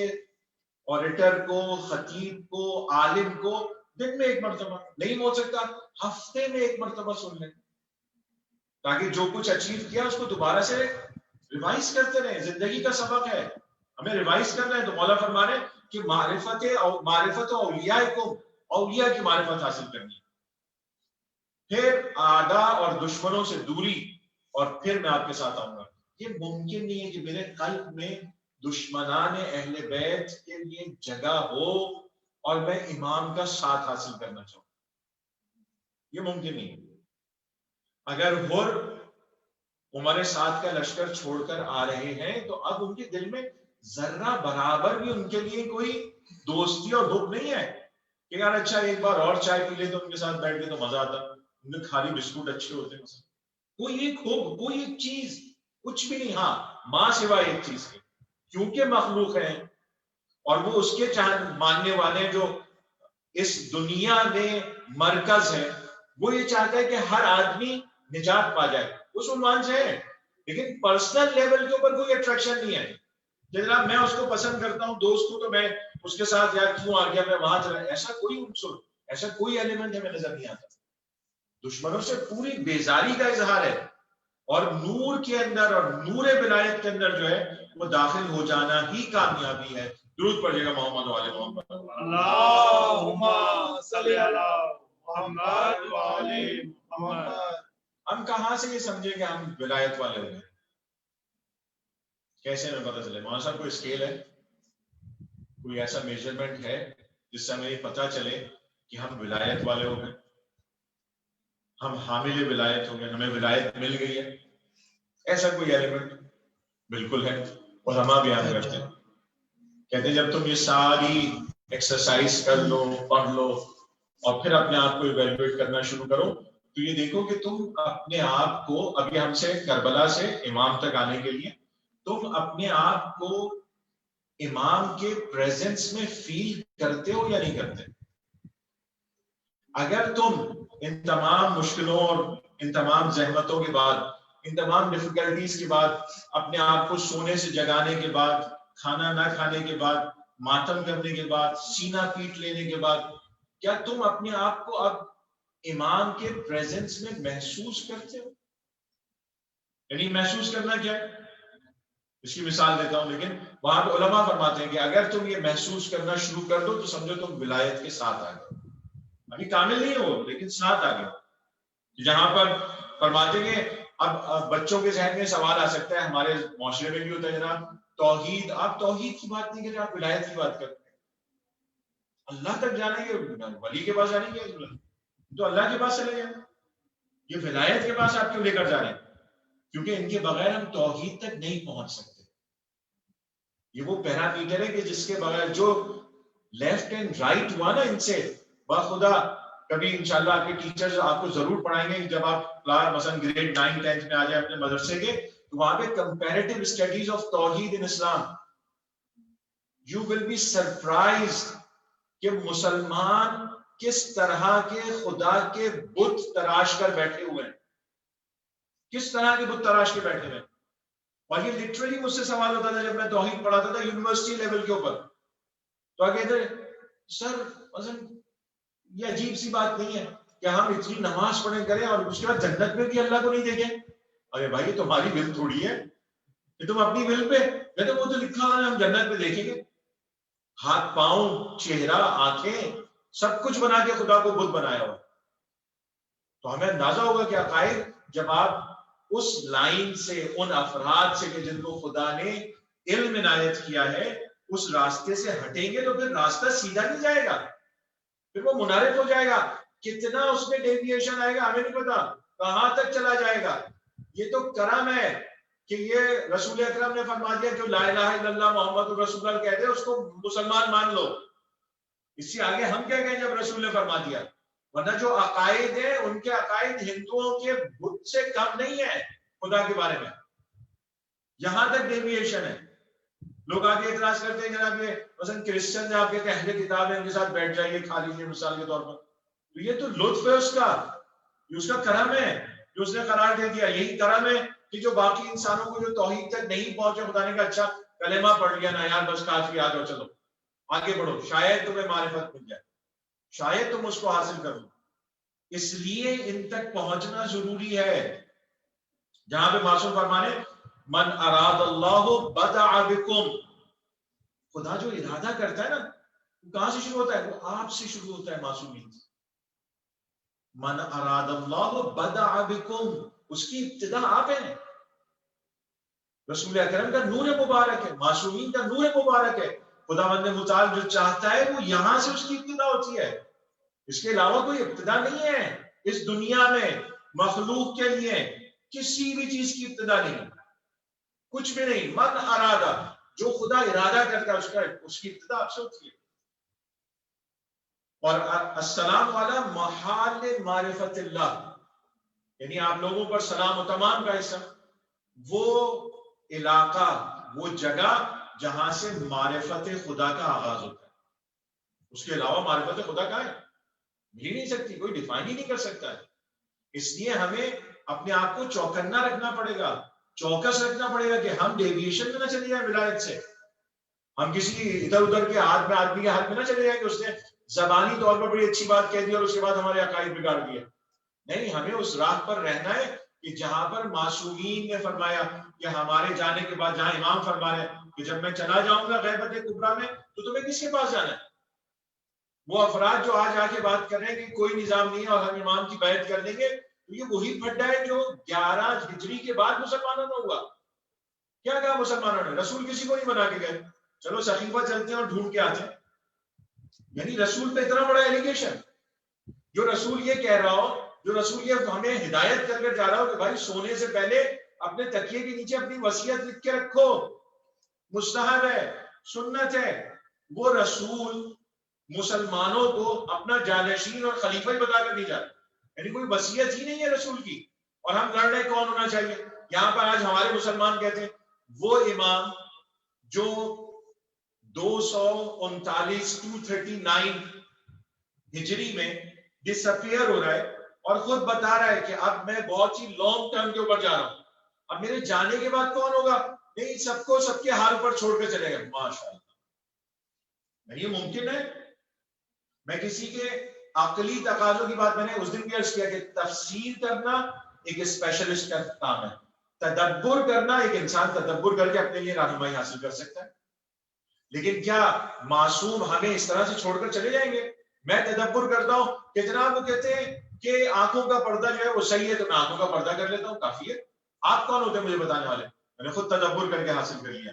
اوریٹر کو، خطیب کو، عالم کو دن میں 1 مرتبہ، نہیں ہو سکتا ہفتے میں 1 مرتبہ سن لیں، تاکہ جو کچھ اچیو کیا اس کو دوبارہ سے ریوائز کرتے رہیں۔ زندگی کا سبق ہے، ہمیں ریوائز کرنا ہے، تو مولا فرما رہے کہ معرفت اولیاء کو، اولیاء کی معرفت حاصل کرنی ہے، پھر اعداء اور دشمنوں سے دوری، اور پھر میں آپ کے ساتھ آؤں گا۔ یہ ممکن نہیں ہے کہ میرے قلب میں دشمنان اہل بیت کے لیے جگہ ہو اور میں امام کا ساتھ حاصل کرنا چاہوں، یہ ممکن نہیں ہے۔ اگر عمر سعد کا لشکر چھوڑ کر آ رہے ہیں تو اب ان کے دل میں ذرہ برابر بھی ان کے لیے کوئی دوستی اور حب نہیں ہے کہ یار اچھا ایک بار اور چائے پی لے تو ان کے ساتھ بیٹھ کے تو مزہ آتا, ان کے کھاری بسکٹ اچھے ہوتے ہیں, کوئی ایک حب, کوئی ایک چیز, کچھ بھی نہیں. ہاں ماں سوائے ایک چیز کے, کیونکہ مخلوق ہیں اور وہ اس کے ماننے والے جو اس دنیا میں مرکز ہے, وہ یہ چاہتا ہے کہ ہر آدمی نجات پا جائے, اس عنوان سے ہے. لیکن پرسنل لیول کے اوپر کوئی اٹریکشن نہیں ہے کہ جناب میں اس کو پسند کرتا ہوں دوست کو تو میں اس کے ساتھ یار کیوں آ گیا, میں وہاں چلا, ایسا کوئی عنصر, ایسا کوئی ایلیمنٹ ہمیں نظر نہیں آتا. دشمنوں سے پوری بیزاری کا اظہار ہے, اور نور کے اندر اور نور ولایت کے اندر جو ہے وہ داخل ہو جانا ہی کامیابی ہے. درود پڑھیے گا محمد والے محمد. اللہم صلی علی محمد وعلی محمد. ہم کہاں سے یہ سمجھے کہ ہم ولایت والے ہو گئے؟ کیسے ہمیں پتہ چلے؟ مولانا صاحب کوئی اسکیل ہے, کوئی ایسا میجرمنٹ ہے جس سے ہمیں یہ پتہ چلے کہ ہم ولایت والے ہو گئے, ہم حامل ولایت ہو گئے, ہمیں ولایت مل گئی ہے؟ ایسا کوئی ایلیمنٹ بالکل ہے. اور ہم بیان کرتے ہیں, کہتے ہیں جب تم یہ ساری ایکسرسائز کر لو, پڑھ لو اور پھر اپنے آپ کو ایویلویٹ کرنا شروع کرو تو یہ دیکھو کہ تم اپنے آپ کو, ابھی ہم سے کربلا سے امام تک آنے کے لیے تم اپنے آپ کو امام کے پریزنس میں فیل کرتے ہو یا نہیں کرتے؟ اگر تم ان تمام مشکلوں اور ان تمام زحمتوں کے بعد, ان تمام ڈیفیکلٹیز کے بعد, اپنے آپ کو سونے سے جگانے کے بعد, کھانا نہ کھانے کے بعد, ماتم کرنے کے بعد, سینہ پیٹ لینے کے بعد, کیا تم اپنے آپ کو اب امام کے پریزنس میں محسوس کرتے ہو؟ یعنی محسوس کرنا کیا ہے, اس کی مثال دیتا ہوں. لیکن وہاں پہ علماء فرماتے ہیں کہ اگر تم یہ محسوس کرنا شروع کر دو تو سمجھو تم ولایت کے ساتھ آ گئے. ابھی کامل نہیں ہو لیکن ساتھ آ گئے. جہاں پر فرماتے ہیں اب بچوں کے ذہن میں سوال آ سکتا ہے, ہمارے معاشرے میں بھی ہوتا ہے جناب, توحید, آپ توحید کی بات نہیں کرتے, آپ ولایت کی بات کرتے ہیں. اللہ تک جانے کے, ولی کے پاس جانے کے, تو اللہ کے پاس چلے جائیں. یہ ولایت کے پاس آپ کیوں لے کر جا رہے ہیں؟ کیونکہ ان کے بغیر ہم توحید تک نہیں پہنچ سکتے. یہ وہ پیرامیٹر ہے کہ جس کے بغیر جو لیفٹ اینڈ رائٹ ہوا نا ان سے, بخدا کبھی انشاءاللہ آپ کے ٹیچرز آپ کو ضرور پڑھائیں گے. جب آپ مثلا گریڈ 9 10 میں آ جائیں اپنے مدرسے کے, تو وہاں پہ کمپیریٹیو اسٹڈیز آف توحید ان اسلام, یو ول بی سرپرائز کہ مسلمان کس طرح کے خدا کے بت تراش کر بیٹھے ہوئے ہیں, کس طرح کے بت تراش کے بیٹھے ہوئے ہیں. اور یہ لٹرلی مجھ سے سوال ہوتا تھا جب میں توحید پڑھاتا تھا یونیورسٹی لیول کے اوپر, تو کہتے سر مثلا یہ عجیب سی بات نہیں ہے کہ ہم اتنی نماز پڑھیں کریں اور اس کے بعد جنت میں بھی اللہ کو نہیں دیکھیں. ارے بھائی یہ تمہاری ول تھوڑی ہے, یہ تم اپنی ول پہ, میں تو وہ تو لکھا ہوا ہے ہم جنت میں دیکھیں گے. ہاتھ پاؤں چہرہ آنکھیں سب کچھ بنا کے خدا کو بت بنایا ہوا, تو ہمیں اندازہ ہوگا کہ عقائد جب آپ اس لائن سے, ان افراد سے کہ جن کو خدا نے علم عنایت کیا ہے, اس راستے سے ہٹیں گے تو پھر راستہ سیدھا نہیں جائے گا, پھر وہ منحرف ہو جائے گا. کتنا اس میں ڈیویشن آئے گا ہمیں نہیں پتا, کہاں تک چلا جائے گا. یہ تو کرم ہے کہ یہ رسول اکرم نے فرما دیا کہ لا الہ الا اللہ محمد رسول اللہ کہتے ہیں اس کو مسلمان مان لو. اس سے آگے ہم کیا کہیں جب رسول نے فرما دیا؟ ورنہ جو عقائد ہیں ان کے عقائد ہندوؤں کے بت سے کم نہیں ہے خدا کے بارے میں, یہاں تک ڈیویشن ہے. لوگ آگے اعتراض کرتے ہیں جناب یہ مثلا کرسچن نے آپ کے اہل کتاب ہے ان کے ساتھ بیٹھ جائیے کھا لیجیے مثال کے طور پر, تو یہ تو لطف ہے اس کا, یہ اس کا کرم ہے جو اس نے قرار دے دیا. یہی کرم ہے کہ جو باقی انسانوں کو جو توحید تک نہیں پہنچے, خدا نے کہا اچھا کلمہ پڑھ لیا نا یار بس کافی, آ جاؤ چلو آگے بڑھو, شاید تمہیں معرفت مل جائے, شاید تم اس کو حاصل کرو. اس لیے ان تک پہنچنا ضروری ہے. جہاں پہ معصوم فرمانے من اراد اللہ بدع بکم, خدا جو ارادہ کرتا ہے نا وہ کہاں سے شروع ہوتا ہے؟ وہ آپ سے شروع ہوتا ہے معصومین سے. من اراد اللہ بدع بکم, اس کی ابتدا آپ ہیں. رسول اکرم کا نور مبارک ہے, معصومین کا نور مبارک ہے. خداوند متعال جو چاہتا ہے وہ یہاں سے اس کی ابتدا ہوتی ہے, اس کے علاوہ کوئی ابتدا نہیں ہے اس دنیا میں مخلوق کے لیے. کسی بھی چیز کی ابتدا نہیں, کچھ بھی نہیں. من ارادہ, جو خدا ارادہ کرتا ہے اس کی ابتدا آپ سے ہوتی ہے. اور السلام والا محال معرفت اللہ, یعنی آپ لوگوں پر سلام و تمام کا حصہ, وہ علاقہ, وہ جگہ جہاں سے معرفت خدا کا آغاز ہوتا ہے. اس کے علاوہ معرفت خدا کا ہے مل ہی نہیں سکتی, کوئی ڈیفائن ہی نہیں کر سکتا ہے. اس لیے ہمیں اپنے آپ کو چوکنا رکھنا پڑے گا, چوکس رکھنا پڑے گا کہ ہم ڈیویشن میں نہ چلے جائیں ولایت سے. ہم کسی ادھر ادھر کے ہاتھ میں, آدمی کے ہاتھ میں نہ چلے جائیں کہ اس نے زبانی طور پر بڑی اچھی بات کہہ دی اور اس کے بعد ہمارے عقائد بگاڑ دیے. نہیں, ہمیں اس راہ پر رہنا ہے کہ جہاں پر معصومین نے فرمایا کہ ہمارے جانے کے بعد, جہاں امام فرما رہے ہیں کہ جب میں چلا جاؤں گا غیبت کبریٰ میں تو تمہیں کس کے پاس جانا ہے. وہ افراد جو آج آ کے بات کر رہے ہیں کہ کوئی نظام نہیں ہے اور ہم امام کی بیعت کر دیں گے, تو یہ وہی پھڈا ہے جو 11 ہجری کے بعد مسلمانوں میں ہوا. کیا کہا مسلمانوں نے؟ رسول کسی کو نہیں بنا کے گئے, چلو صحیفہ چلتے ہیں اور ڈھونڈ کے آتے ہیں. یعنی رسول پہ اتنا بڑا ایلیگیشن, جو رسول یہ کہہ رہا ہو, جو رسول یہ ہمیں ہدایت کر کے جا رہا ہو کہ بھائی سونے سے پہلے اپنے تکیے کے نیچے اپنی وصیت لکھ کے رکھو, مستحب ہے, سنت ہے, وہ رسول مسلمانوں کو اپنا جانشین اور خلیفہ ہی بتا کر نہیں جاتا. یعنی کوئی وصیت ہی نہیں ہے رسول کی, اور ہم لڑ رہے کون ہونا چاہیے. یہاں پر آج ہمارے مسلمان کہتے ہیں وہ امام جو 239 ہجری میں ڈس اپیئر ہو رہا ہے اور خود بتا رہا ہے کہ اب میں بہت ہی لانگ ٹرم کے اوپر جا رہا ہوں, اب میرے جانے کے بعد کون ہوگا؟ نہیں, سب کو سب کے حال پر چھوڑ کے چلے گا. ماشاءاللہ, یہ ممکن ہے؟ میں کسی کے عقلی تقاضوں کی بات, میں نے اس دن بھی عرض کیا کہ تفسیر کرنا ایک اسپیشلسٹ کا کام ہے, تدبر کرنا ایک انسان تدبر کر کے اپنے لیے رہنمائی حاصل کر سکتا ہے. لیکن کیا معصوم ہمیں اس طرح سے چھوڑ کر چلے جائیں گے؟ میں تدبر کرتا ہوں کہ جناب وہ کہتے ہیں کہ آنکھوں کا پردہ جو ہے وہ صحیح ہے تو میں آنکھوں کا پردہ کر لیتا ہوں, کافی ہے. آپ کون ہوتے ہیں مجھے بتانے والے؟ میں نے خود تدبر کر کے حاصل کر لیا.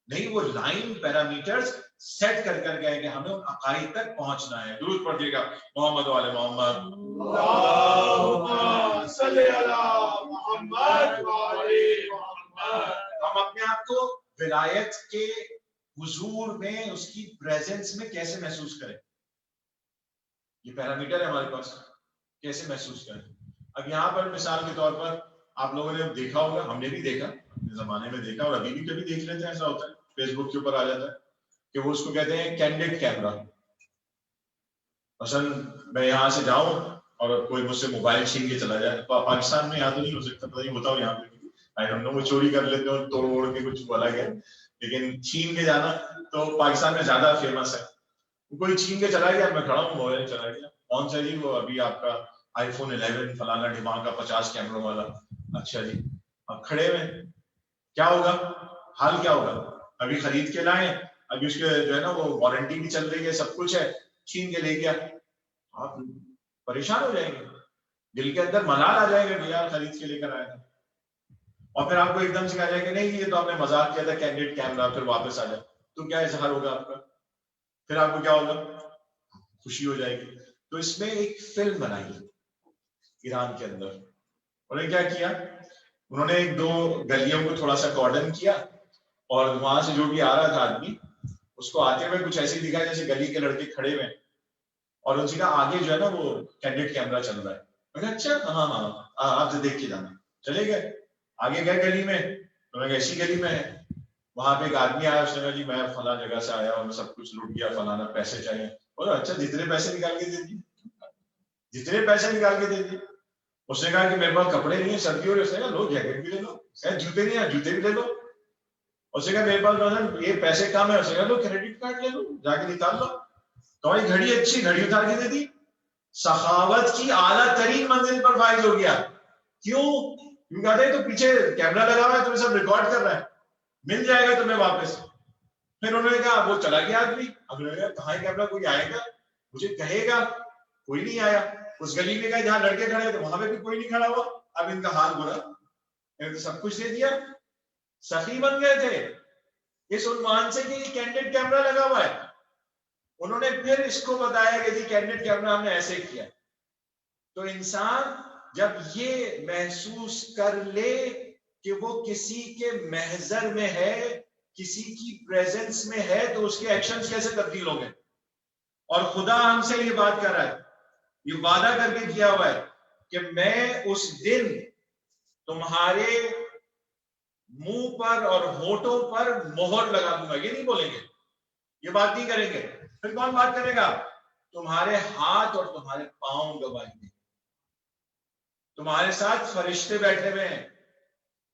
نہیں, وہ لائن پیرامیٹرز سیٹ کر گئے کہ ہمیں ان عقائد تک پہنچنا ہے. درود پڑھیے گا محمد والے محمد. اللہم صلی علی محمد وعلی محمد. ہم اپنے آپ کو ولایت کے حضور میں, اس کی پریزنس میں کیسے محسوس کریں, یہ پیرامیٹر ہے ہمارے پاس, کیسے محسوس کریں. اب یہاں پر مثال کے طور پر آپ لوگوں نے دیکھا ہوگا, ہم نے بھی دیکھا, اپنے زمانے میں دیکھا, اور ابھی بھی کبھی دیکھ لیتے ہیں, ایسا ہوتا ہے فیس بک کے اوپر آ جاتا ہے کہ وہ اس کو کہتے ہیں کینڈیڈ کیمرہ. مثلا میں یہاں سے جاؤں اور کوئی مجھ سے موبائل چھین کے چلا جائے, پاکستان میں یہاں تو نہیں ہو سکتا, پتہ نہیں ہوتا ہو یہاں پہ, وہ چوری کر لیتے ہیں توڑ اوڑ کے کچھ بولا گیا, لیکن چھین کے جانا تو پاکستان میں زیادہ فیمس ہے. کوئی چھین کے چلا گیا, میں کھڑا ہوں, موبائل چلا گیا, کون سا جی؟ وہ ابھی آپ کا آئی فون 11 فلانا ڈھماں کا 50 کیمروں والا. اچھا جی, اب کھڑے ہوئے, کیا ہوگا حال, کیا ہوگا؟ ابھی خرید کے لائیں, ابھی اس کے جو ہے نا وہ وارنٹی بھی چل رہی ہے, سب کچھ ہے, چھین کے لے گیا, آپ پریشان ہو جائیں گے, دل کے اندر ملال آ جائے گا کہ یار خرید کے لے کر آیا تھا. اور پھر آپ کو ایک دم سے کہا جائے کہ نہیں یہ تو آپ نے مذاق کیا تھا, کینڈیڈ کیمرہ, پھر واپس آ جائے, تو کیا اظہار ہوگا آپ کا؟ پھر آپ کو کیا ہوگا؟ خوشی ہو جائے گی. تو اس میں ایک فلم بنائی ایران کے اندر, انہوں نے کیا کیا, انہوں نے 1-2 گلیوں کو تھوڑا سا کارڈن کیا, اور وہاں سے جو بھی آ رہا تھا آدمی, اس کو آتے ہوئے کچھ ایسے دکھا جیسے گلی کے لڑکے کھڑے ہوئے, اور ان سے کہا آگے جو ہے نا وہ کینڈیڈ کیمرہ چل رہا ہے. میں کہا اچھا, ہاں ہاں آپ سے دیکھ کے جانا. چلے گئے, آگے گئے گلی میں, تو میں کہا ایسی گلی میں ہے. وہاں پہ ایک آدمی آیا, اس نے کہا جی میں فلاں جگہ سے آیا اور میں سب کچھ لوٹ گیا, فلانا پیسے چاہیے. اور اچھا جتنے پیسے نکال کے دے دیے, جتنے پیسے نکال کے دے دیے. اس نے کہا کہ میرے پاس کپڑے نہیں ہیں, سردی ہو رہی ہے. اس نے کہا لو جیکٹ بھی لے لو. جوتے نہیں ہیں, جوتے بھی لے لو. اس نے کہا میرے پاس یہ پیسے کم ہے. اس نے کہا لو کریڈٹ کارڈ لے لو, جا کے نکال لو. تمہاری گھڑی اچھی, گھڑی اتار کے دے دی. سخاوت کی اعلیٰ ترین منزل پر فائز ہو گیا. کیوں؟ کیوں کہتے ہیں تو پیچھے کیمرہ لگا ہوا ہے, تمہیں سب ریکارڈ کر رہا ہے, مل جائے گا تمہیں واپس. پھر انہوں نے کہا, وہ چلا گیا آدمی. اب انہوں نے کہا کہاں کیمرہ, کوئی آئے گا مجھے کہے گا. کوئی نہیں آیا. اس گلی میں گئے جہاں لڑکے کھڑے تھے, وہاں پہ بھی کوئی نہیں کھڑا ہوا. اب ان کا حال برا, سب کچھ دے دیا, سخی بن گئے تھے اس عنوان سے کہ یہ کینڈیڈ کیمرہ لگا ہوا ہے. انہوں نے پھر اس کو بتایا کہ جی کینڈیڈ کیمرہ ہم نے ایسے کیا. تو انسان جب یہ محسوس کر لے کہ وہ کسی کے محضر میں ہے, کسی کی پریزنس میں ہے, تو اس کے ایکشنز کیسے تبدیل ہوں گے. اور خدا ہم سے یہ بات کر رہا ہے, یہ وعدہ کر کے کیا ہوا ہے کہ میں اس دن تمہارے منہ پر اور ہونٹوں پر مہر لگا دوں گا. یہ نہیں بولیں گے, یہ بات نہیں کریں گے. پھر کون بات کرے گا؟ تمہارے ہاتھ اور تمہارے پاؤں گواہی دیں. تمہارے ساتھ فرشتے بیٹھے ہوئے ہیں,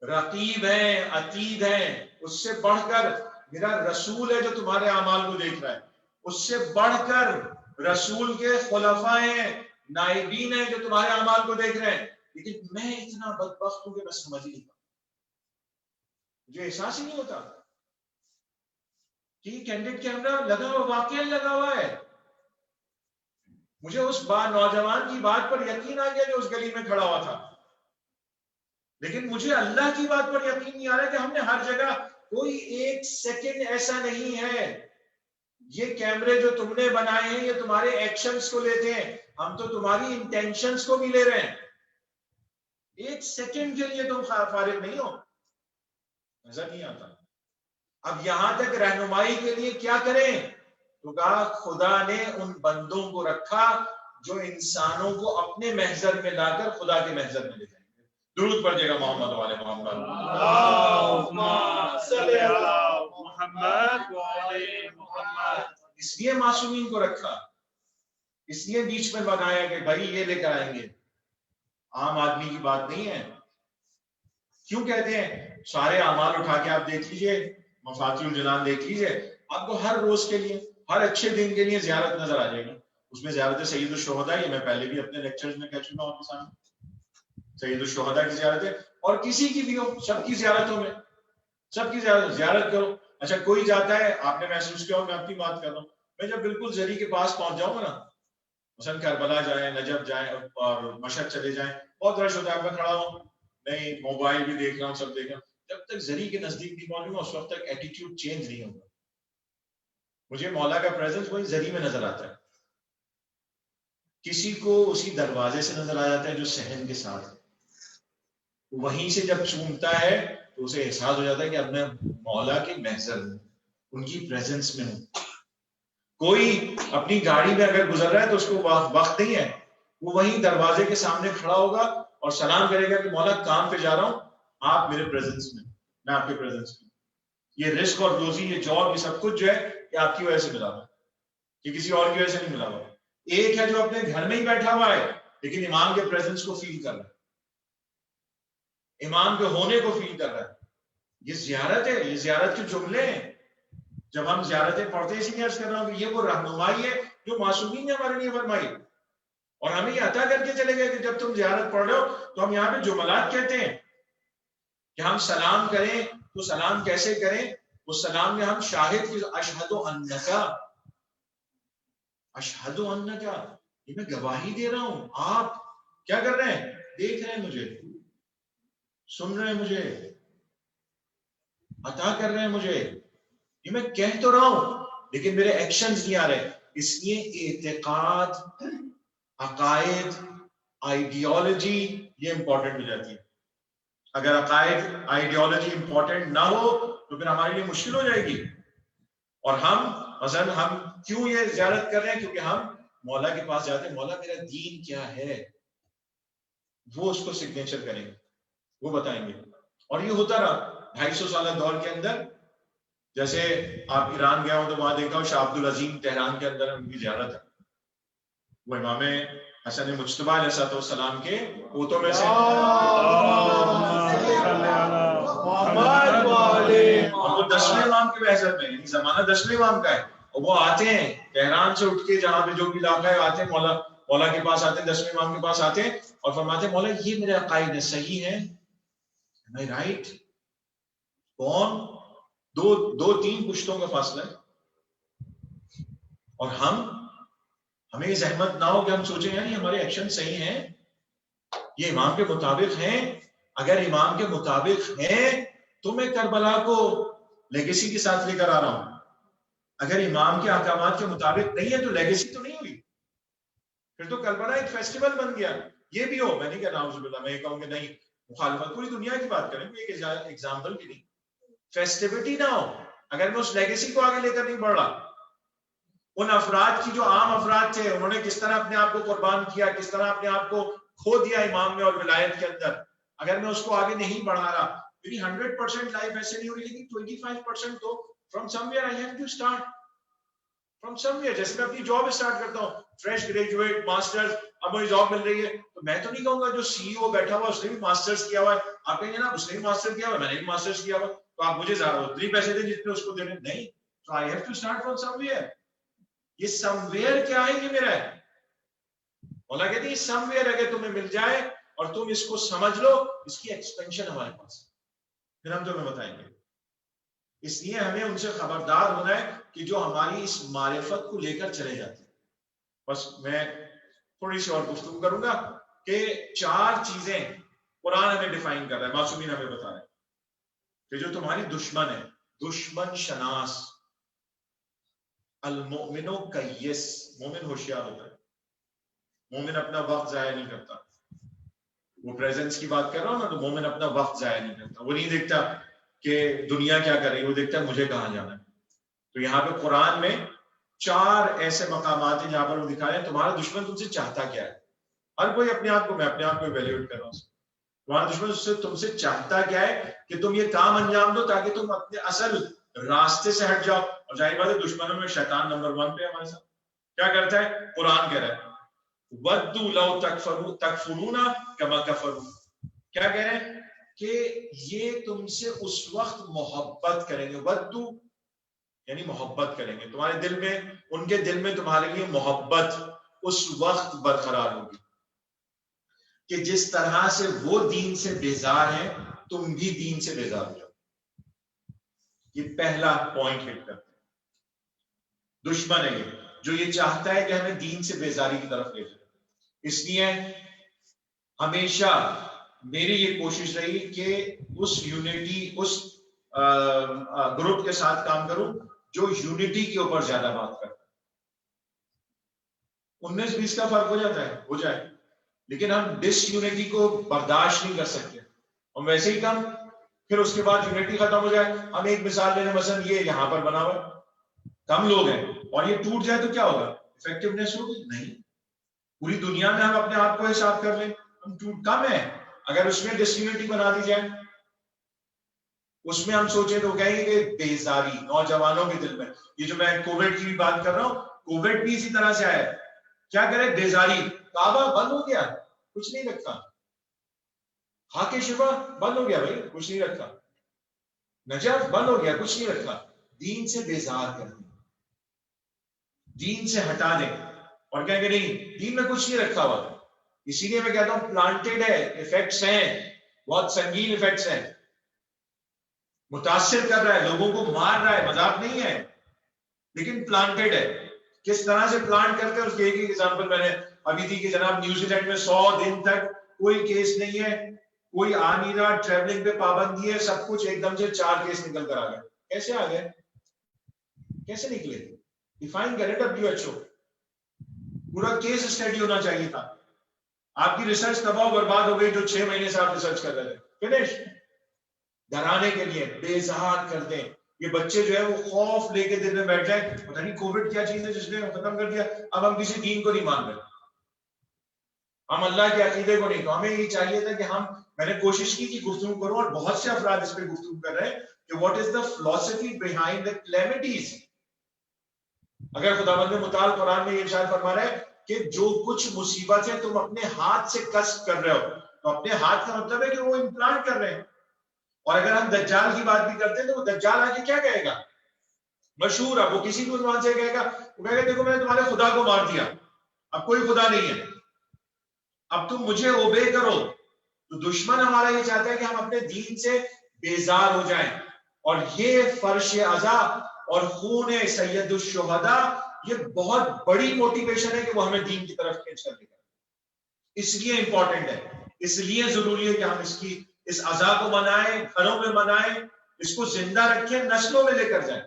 رقیب ہیں, عتید ہیں. اس سے بڑھ کر میرا رسول ہے جو تمہارے اعمال کو دیکھ رہا ہے. اس سے بڑھ کر رسول کے خلفاء ہیں, نائبین ہیں جو تمہارے اعمال کو دیکھ رہے ہیں. لیکن میں اتنا بدبخت ہوں کہ میں سمجھ ہی نہیں پاتا, مجھے احساس ہی نہیں ہوتا کہ کینڈیڈ کیمرہ لگا ہوا, واقعی لگا ہوا ہے. مجھے اس نوجوان کی بات پر یقین آ گیا جو اس گلی میں کھڑا ہوا تھا, لیکن مجھے اللہ کی بات پر یقین نہیں آ رہا کہ ہم نے ہر جگہ, کوئی ایک سیکنڈ ایسا نہیں ہے. یہ کیمرے جو تم نے بنائے ہیں یہ تمہارے ایکشنز کو لیتے ہیں, ہم تو تمہاری انٹینشنز کو بھی لے رہے ہیں. ایک سیکنڈ کے لیے تم فارغ نہیں ہو, نظر نہیں آتا. اب یہاں تک رہنمائی کے لیے کیا کریں؟ تو کہا خدا نے ان بندوں کو رکھا جو انسانوں کو اپنے محضر میں لا کر خدا کے محضر میں لے جائیں گے. درود پڑھیے گا محمد والے محمد. اللہم صلی علی محمد وعلی محمد. اس لیے معصومین کو رکھا, اس لیے بیچ میں بنایا کہ بھائی یہ لے کر آئیں گے. عام آدمی کی بات نہیں ہے. کیوں کہتے ہیں سارے اعمال اٹھا کے آپ دیکھ لیجئے, مفاتیح الجنان دیکھ لیجئے, آپ کو ہر روز کے لیے, ہر اچھے دن کے لیے زیارت نظر آ جائے گی. اس میں زیارت سید الشہداء, یہ میں پہلے بھی اپنے لیکچرز میں کہہ چکا ہوں آپ کے سامنے, سید الشہداء کی زیارت ہے, اور کسی کی بھی ہو, سب کی زیارتوں میں, سب کی زیارت کرو. اچھا کوئی جاتا ہے, آپ نے محسوس کیا ہو, میں اپنی بات کر رہا ہوں, میں جب بالکل زری کے پاس پہنچ جاؤں گا نا, مثلا کربلا جائیں, نجف جائیں اور مشہد چلے جائیں, بہت رش ہوتا ہے, میں کھڑا ہوں, نہیں موبائل بھی دیکھ رہا ہوں, سب دیکھ رہا ہوں, جب تک زری کے نزدیک نہیں پہنچوں گا اس وقت تک ایٹیٹیوڈ چینج نہیں ہوگا. مجھے مولا کا پریزنس وہی زری میں نظر آتا ہے. کسی کو اسی دروازے سے نظر آ جاتا ہے جو صحن کے ساتھ, وہیں سے جب چومتا ہے تو اسے احساس ہو جاتا ہے کہ اب میں مولا کے محضر ہوں, ان کی پریزنس میں ہوں. کوئی اپنی گاڑی میں اگر گزر رہا ہے تو اس کو وقت نہیں ہے, وہ وہیں دروازے کے سامنے کھڑا ہوگا اور سلام کرے گا کہ مولا کام پہ جا رہا ہوں, آپ میرے پریزنس میں, میں آپ کے پریزنس میں. یہ رزق اور روزی, یہ جاب, یہ سب کچھ جو ہے یہ آپ کی وجہ سے ملا ہوا, یہ کسی اور کی وجہ سے نہیں ملا ہوا. ایک ہے جو اپنے گھر میں ہی بیٹھا ہوا ہے لیکن امام کے پریزنس کو فیل کر رہا ہے, امام کے ہونے کو فیل کر رہا ہے. یہ زیارت ہے, یہ زیارت کے جملے ہیں. جب ہم زیارتیں پڑھتے ہیں, اسی لیے عرض کر رہا ہوں کہ یہ وہ رہنمائی ہے جو معصومین نے ہمارے لیے فرمائی, اور ہمیں یہ عطا کر کے چلے گئے کہ جب تم زیارت پڑھ رہے ہو تو ہم یہاں پہ جملات کہتے ہیں کہ ہم سلام کریں تو سلام کیسے کریں. وہ سلام میں ہم شاہد کی اشہد انکا, اشہد انکا, یہ میں گواہی دے رہا ہوں. آپ کیا کر رہے ہیں؟ دیکھ رہے ہیں مجھے, سن رہے ہیں مجھے, عطا کر رہے ہیں مجھے. یہ میں کہہ تو رہا ہوں لیکن میرے ایکشنز نہیں آ رہے. اس لیے اعتقاد, عقائد, آئیڈیالوجی یہ امپورٹنٹ ہو جاتی ہے. اگر عقائد, آئیڈیالوجی امپورٹنٹ نہ ہو تو پھر ہمارے لیے مشکل ہو جائے گی. اور ہم مثلا ہم کیوں یہ زیارت کر رہے ہیں؟ کیونکہ ہم مولا کے پاس جاتے ہیں, مولا میرا دین کیا ہے, وہ اس کو سگنیچر کریں گے, وہ بتائیں گے. اور یہ ہوتا رہا 250 سالہ دور کے اندر. جیسے آپ ایران گئے ہو تو وہاں دیکھا ہو شاہ عبد العظیم تہران کے اندر ان کی زیارت ہے. وہ امام حسن مجتبی علیہ السلام کے پوتوں میں سے, اور وہ 10ویں امام کے محضر میں, یعنی زمانہ 10ویں امام کا ہے. اور وہ آتے ہیں تہران سے اٹھ کے, جہاں پہ جو بھی علاقہ ہے, آتے ہیں مولا کے پاس آتے ہیں, 10ویں امام کے پاس آتے ہیں اور فرماتے ہیں مولا یہ میرے عقائد ہے, صحیح ہے, am I right؟ کون؟ دو تین پشتوں کا فاصلہ ہے. اور ہمیں یہ زحمت نہ ہو کہ ہم سوچیں یعنی ہمارے ایکشن صحیح ہیں, یہ امام کے مطابق ہیں. اگر امام کے مطابق ہیں تو میں کربلا کو لیگیسی کے ساتھ لے کر آ رہا ہوں. اگر امام کے احکامات کے مطابق نہیں ہے تو لیگیسی تو نہیں ہوئی, پھر تو کربلا ایک فیسٹیول بن گیا یہ بھی ہو, میں نہیں کہہ رہا ہوں, میں یہ کہوں کہ نہیں مخالفت, پوری دنیا کی بات کریں, ایک ایگزامپل کی نہیں, فیسٹیوٹی نہ ہو اگر میں اس لیگیسی کو آگے لے کر نہیں بڑھ رہا. ان افراد کی جو عام افراد تھے, انہوں نے کس طرح اپنے آپ کو قربان کیا, کس طرح اپنے آپ کو کھو دیا امام میں اور ولایت کے اندر, اگر میں اس کو آگے نہیں بڑھا رہا, میری 100% لائف ایسے نہیں ہو رہی, لیکن 25% تو from somewhere I have to start, from somewhere. جیسے میں اپنی جاب اسٹارٹ کرتا ہوں, فریش گریجویٹ ماسٹرز, اب مجھے جاب مل رہی ہے, تو میں تو نہیں کہوں گا جو سی او بیٹھا ہوا اس نے بھی ماسٹرز کیا ہوا ہے, آپ کہیں گے نا اس نے بھی ماسٹر کیا ہوا, میں نے بھی ماسٹرز کیا ہوا, تو آپ مجھے اتنے پیسے دیں جتنے اس کو دے رہے, نہیں. تو I have to start from somewhere. یہ سم ویئر کیا ہے, یہ میرا ہے. مولا کہتے ہیں سم ویئر اگر تمہیں مل جائے اور تم اس کو سمجھ لو, اس کی ایکسپینشن ہمارے پاس, پھر ہم تمہیں بتائیں گے. اس لیے ہمیں ان سے خبردار ہونا ہے کہ جو ہماری اس معرفت کو لے کر چلے جاتے ہیں. بس میں تھوڑی سی اور گفتگو کروں گا کہ 4 چیزیں قرآن ہمیں ڈیفائن کر رہا ہے, معصومین ہمیں بتا رہے ہیں کہ جو تمہاری دشمن ہے, دشمن شناس. المؤمن کیس, مومن ہوشیار ہوتا ہے, مومن اپنا وقت ضائع نہیں کرتا. وہ پریزنس کی بات کر رہا ہوں نا, تو مومن اپنا وقت ضائع نہیں کرتا. وہ نہیں دیکھتا کہ دنیا کیا کر رہی ہے, وہ دیکھتا ہے مجھے کہاں جانا ہے. تو یہاں پہ قرآن میں 4 ایسے مقامات ہیں جہاں پر وہ دکھا رہے ہیں تمہارا دشمن تم سے چاہتا کیا ہے. ہر کوئی اپنے آپ کو, میں اپنے آپ کو ایویلیویٹ کر رہا ہوں, تمہارا دشمن تم سے چاہتا کیا ہے کہ تم یہ کام انجام دو تاکہ تم اپنے اصل راستے سے ہٹ جاؤ. اور ظاہر بات ہے دشمنوں میں شیطان نمبر 1 پہ ہمارے ساتھ کیا کرتا ہے, قرآن کہہ رہا ہے وَدُّوا لَوْ تَكْفُرُونَ كَمَا كَفَرُوا. کیا کہہ رہے ہیں کہ یہ تم سے اس وقت محبت کریں گے. وَدُّوا یعنی محبت کریں گے, تمہارے دل میں, ان کے دل میں تمہارے لیے محبت اس وقت برقرار ہوگی کہ جس طرح سے وہ دین سے بیزار ہیں تم بھی دین سے بیزار ہو جاؤ. یہ پہلا پوائنٹ ہٹ کرتے ہیں. دشمن ہے یہ جو یہ چاہتا ہے کہ ہمیں دین سے بیزاری کی طرف لے جائے. اس لیے ہمیشہ میری یہ کوشش رہی کہ اس یونٹی, اس گروپ کے ساتھ کام کروں جو یونٹی کے اوپر زیادہ بات کرتا ہے. 19-20 کا فرق ہو جاتا ہے, ہو جائے, لیکن ہم ڈس یونٹی کو برداشت نہیں کر سکتے. ہم ویسے ہی کم, پھر اس کے بعد یونٹی ختم ہو جائے. ہم ایک مثال لے لیں, مثلا یہ یہاں پر بنا ہوا کم لوگ ہیں اور یہ ٹوٹ جائے تو کیا ہوگا, افیکٹونیس ہوگی نہیں. پوری دنیا میں ہم اپنے آپ کو حساب کر لیں, ہم ٹوٹ کم ہے. اگر اس میں ڈس یونٹی بنا دی جائے, اس میں ہم سوچیں تو کہیں گے کہ بیزاری نوجوانوں کے دل میں. یہ جو میں کووڈ کی بات کر رہا ہوں, کووڈ بھی اسی طرح سے آیا. کیا کرے, بیزاری. کعبہ بند ہو گیا, کچھ نہیں رکھا. خاک شفا بند ہو گیا, بھائی کچھ نہیں رکھا. نجف بند ہو گیا, کچھ نہیں رکھا. دین سے بیزار کر دیں, دین سے ہٹا دیں اور کہیں گے نہیں دین میں کچھ نہیں رکھا ہوا. اسی لیے میں کہتا ہوں پلانٹیڈ ہے, ایفیکٹس ہیں, بہت سنگین ایفیکٹس ہیں, متاثر کر رہا ہے, لوگوں کو مار رہا ہے, مذاق نہیں ہے, لیکن پلانٹیڈ ہے. کس طرح سے پلانٹ کرتے ہیں اس کی ایک ہی ایگزامپل میں نے ابھی تھی کہ جناب نیوزی لینڈ میں 100 دن تک کوئی کیس نہیں ہے, کوئی آ نہیں رہا, ٹریولنگ پہ پابندی ہے, سب کچھ ایک دم سے 4 کیس نکل کر آ گئے. کیسے آ گئے, کیسے نکلے؟ ڈیفائن کرے WHO. پورا کیس اسٹڈی ہونا چاہیے تھا. آپ کی ریسرچ تباہ و برباد ہو گئی جو 6 مہینے سے آپ ریسرچ کر رہے تھے. فنش. ڈرانے کے لیے بیزار کر دیں. یہ بچے جو ہے وہ خوف لے کے دل میں بیٹھ جائے, پتہ نہیں کووڈ کیا چیز ہے جس نے ختم کر دیا. اب ہم کسی دین کو نہیں مان رہے, ہم اللہ کے عقیدے کو نہیں. تو ہمیں یہ چاہیے تھا کہ میں نے کوشش کی کہ گفتگو کروں, اور بہت سے افراد اس پہ گفتگو کر رہے ہیں کہ واٹ از دا فلسفی بیہائنڈ دا کلیمٹیز. اگر خداوند متعال قرآن میں یہ ارشاد فرما رہا ہے کہ جو کچھ مصیبتیں تم اپنے ہاتھ سے کسب کر رہے ہو, تو اپنے ہاتھ کا مطلب ہے کہ وہ امپلانٹ کر رہے ہیں. اور اگر ہم دجال کی بات بھی کرتے ہیں تو وہ دجال آ کے کیا کہے گا, مشہور ہے, وہ کسی بھی زبان سے کہے گا, وہ کہے گا دیکھو میں نے تمہارے خدا کو مار دیا, اب کوئی خدا نہیں ہے, اب تم مجھے اوبے کرو. تو دشمن ہمارا یہ چاہتا ہے کہ ہم اپنے دین سے بیزار ہو جائیں, اور یہ فرش عزا اور خون سید الشہداء یہ بہت بڑی موٹیویشن ہے کہ وہ ہمیں دین کی طرف کھینچ کر لے گا. اس لیے امپورٹنٹ ہے, اس لیے ضروری ہے کہ ہم اس عزا کو منائیں, گھروں میں منائیں, اس کو زندہ رکھیں, نسلوں میں لے کر جائیں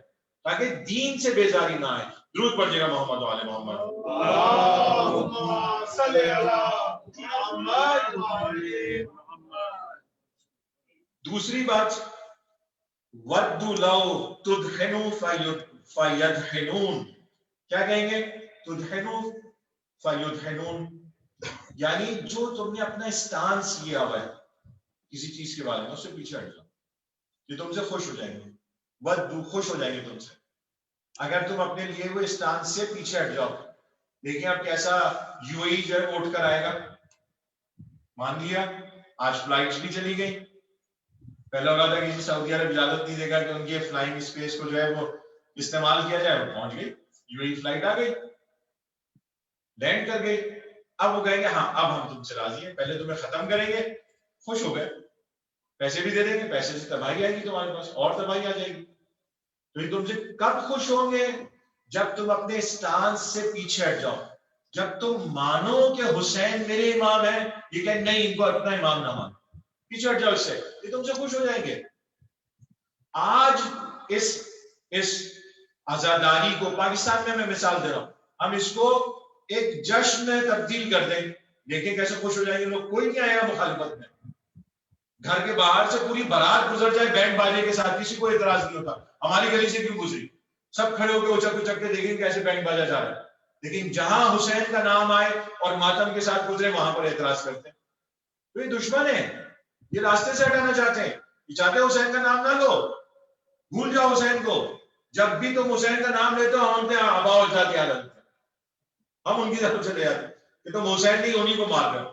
تاکہ دین سے بیزاری نہ آئے. درود پڑھیے گا محمد و آل محمد. اللہم صلی علی محمد وآل محمد. دوسری بات وَدُّ لَوْ تُدْحِنُوا فَيَدْحِنُونَ. کیا کہیں گے؟ تُدْحِنُوا فَيُدْحِنُونَ، یعنی جو تم نے اپنا اسٹانس لیا ہوا ہے کسی چیز کے بارے میں اس سے پیچھے ہٹ جاؤ، یہ تم سے خوش ہو جائیں گے. وَدُّ خوش ہو جائیں گے تم سے اگر تم اپنے لیے وہ اسٹانس سے پیچھے ہٹ جاؤ. دیکھیں اب کیسا یو اے جو ہے اٹھ کر آئے گا. مان لیا آج فلائٹس بھی چلی گئی. پہلا ہو رہا تھا کہ سعودی عرب اجازت نہیں دے گا کہ ان کے فلائنگ اسپیس کو جو ہے وہ استعمال کیا جائے. وہ پہنچ گئی، یو اے فلائٹ آ گئی، لینڈ کر گئی. اب وہ کہیں گے ہاں اب ہم تم سے راضی ہیں، پہلے تمہیں ختم کریں گے. خوش ہو گئے، پیسے بھی دے دیں گے، پیسے سے تباہی آئے گی تمہارے پاس اور تباہی آ جائے گی. تو یہ تم سے کب خوش ہوں گے؟ جب تم اپنے اسٹانس سے پیچھے ہٹ جاؤ، جب تم مانو کہ حسین میرے امام ہیں، یہ کہ نہیں ان کو اپنا امام نہ مانو، پیچھے ہٹ جاؤ اس سے، یہ تم سے خوش ہو جائیں گے. آج اس آزاداری کو پاکستان میں مثال دے رہا ہوں، ہم اس کو ایک جشن میں تبدیل کر دیں، دیکھیں کیسے خوش ہو جائیں گے لوگ. کوئی نہیں آئے گا مخالفت میں. گھر کے باہر سے پوری بارات گزر جائے بینڈ باجے کے ساتھ، کسی کو اعتراض نہیں ہوتا ہماری گلی سے کیوں گزری. سب کھڑے ہو کے اچک اچک کے دیکھیں کیسے بینڈ باجا جا رہا ہے. لیکن جہاں حسین کا نام آئے اور ماتم کے ساتھ گزرے وہاں پر اعتراض کرتے ہیں. تو یہ دشمن ہے، یہ راستے سے ہٹانا چاہتے ہیں. یہ چاہتے ہیں حسین کا نام نہ لو، بھول جاؤ حسین کو. جب بھی تم حسین کا نام لیتے ہو ہم آبا و اجداد یاد آتے ہیں، ہم ان کی طرف چلے جاتے ہیں کہ تم حسین نہیں انہیں کو مار رہے ہو.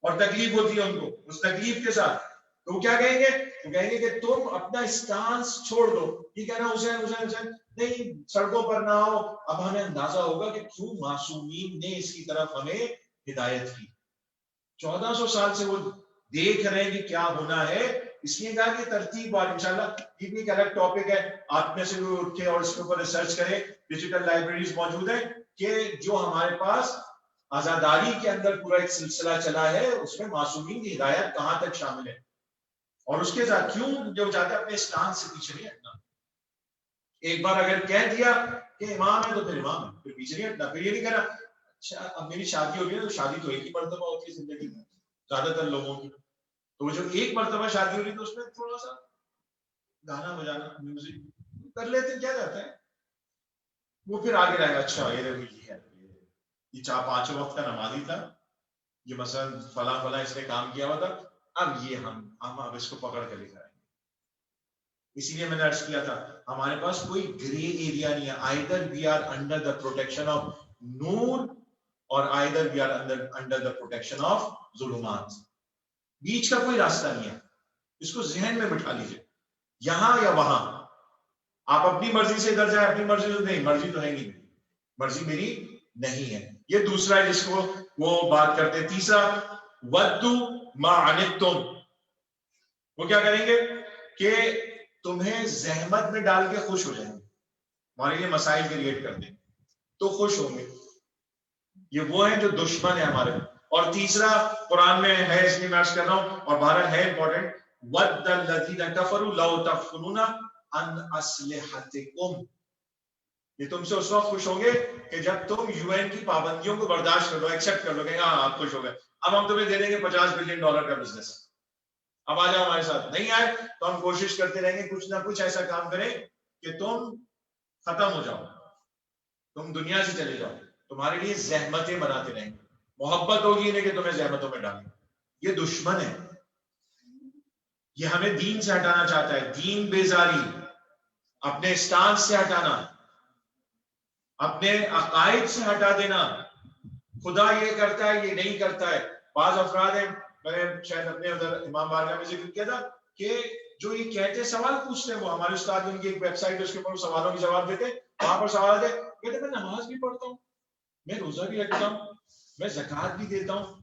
اور تکلیف ہوتی ہے ان کو اس تکلیف کے ساتھ. تو وہ کیا کہیں گے؟ وہ کہیں گے کہ تم اپنا اسٹانس چھوڑ دو. یہ کہنا حسین حسین حسین نہیں، سڑکوں پر نہ آؤ. اب ہمیں اندازہ ہوگا کہ کیوں معصومین نے اس کی طرف ہمیں ہدایت کی. 1400 سال سے وہ دیکھ رہے ہیں کہ کیا ہونا ہے. اس لیے کہا کہ ترتیب اور انشاءاللہ یہ بھی ایک الگ ٹاپک ہے. آپ میں سے بھی اٹھ کے اور اس کے اوپر ریسرچ کریں. ڈیجیٹل لائبریریز موجود ہیں کہ جو ہمارے پاس آزاداری کے اندر پورا ایک سلسلہ چلا ہے، اس میں معصومین کی ہدایت کہاں تک شامل ہے اور اس کے ساتھ کیوں جو چاہتے ہیں اپنے اسٹانس سے پیچھے نہیں ہٹنا. ایک بار اگر کہہ دیا کہ امام ہے تو پھر امام ہے، پھر پیچھے نہیں ہٹنا. پھر یہ نہیں کہنا اچھا اب میری شادی ہو رہی ہے تو شادی تو ایک ہی مرتبہ ہوتی ہے زندگی میں زیادہ تر لوگوں کی. تو وہ جب ایک مرتبہ شادی ہو رہی تو اس میں تھوڑا سا گانا بجانا میوزک کر لیتے کیا جاتا ہے. وہ پھر آگے رہے گا اچھا یہ ہے یہ 4-5 وقت کا نمازی تھا، یہ مثلا فلاں فلاں اس نے کام کیا ہوا تھا، اب یہ ہم اب اس کو پکڑ کر لے جائیں گے. اسی لیے میں نے عرض کیا تھا ہمارے پاس کوئی گرے ایریا نہیں ہے. either we are under the protection of نور اور either we are under the protection of ظلمات. بیچ کا کوئی راستہ نہیں ہے. اس کو ذہن میں بٹھا لیجئے، یہاں یا وہاں. آپ اپنی مرضی سے ادھر جائیں، اپنی مرضی سے نہیں، مرضی تو ہے نہیں، مرضی میری نہیں ہے. یہ دوسرا ہے جس کو وہ بات کرتے ہیں. تیسرا وَدُّ مَا عَنِتُّمْ، وہ کیا کریں گے کہ تمہیں زحمت میں ڈال کے خوش ہو جائیں گے، ہمارے لیے مسائل کریٹ کر دیں تو خوش ہوں گے. یہ وہ ہیں جو دشمن ہیں ہمارے. اور تیسرا قرآن میں ہے، اس لیے میں عرض کر رہا ہوں اور بہرحال ہے امپورٹنٹ، وَدَّ الَّذِينَ كَفَرُوا لَوْ تَغْفُلُونَ عَنْ أَسْلِحَتِكُمْ. یہ تم سے اس وقت خوش ہوں گے کہ جب تم یو این کی پابندیوں کو برداشت کر لو، ایکسپٹ کر لو کہ ہاں آپ خوش ہو گئے، اب ہم تمہیں دے دیں گے $50 بلین کا بزنس، اب آ جاؤ ہمارے ساتھ. نہیں آئے تو ہم کوشش کرتے رہیں گے کچھ نہ کچھ ایسا کام کریں کہ تم ختم ہو جاؤ، تم دنیا سے چلے جاؤ. تمہارے لیے زحمتیں بناتے رہیں گے، محبت ہوگی انہیں کہ تمہیں زحمتوں میں ڈالیں. یہ دشمن ہے، یہ ہمیں دین سے ہٹانا چاہتا ہے. دین بیزاری، اپنے اسٹانس سے ہٹانا، اپنے عقائد سے ہٹا دینا. خدا یہ کرتا ہے یہ نہیں کرتا ہے. بعض افراد ہیں، میں نے شاید اپنے ادھر امام بارگاہ میں ذکر کیا تھا کہ جو یہ کہتے سوال پوچھتے ہیں، وہ ہمارے استاد ان کی ایک ویب سائٹ ہے اس کے اوپر سوالوں کے جواب دیتے، وہاں پر سوال آتے کہتے میں نماز بھی پڑھتا ہوں، میں روزہ بھی رکھتا ہوں، میں زکوٰۃ بھی دیتا ہوں،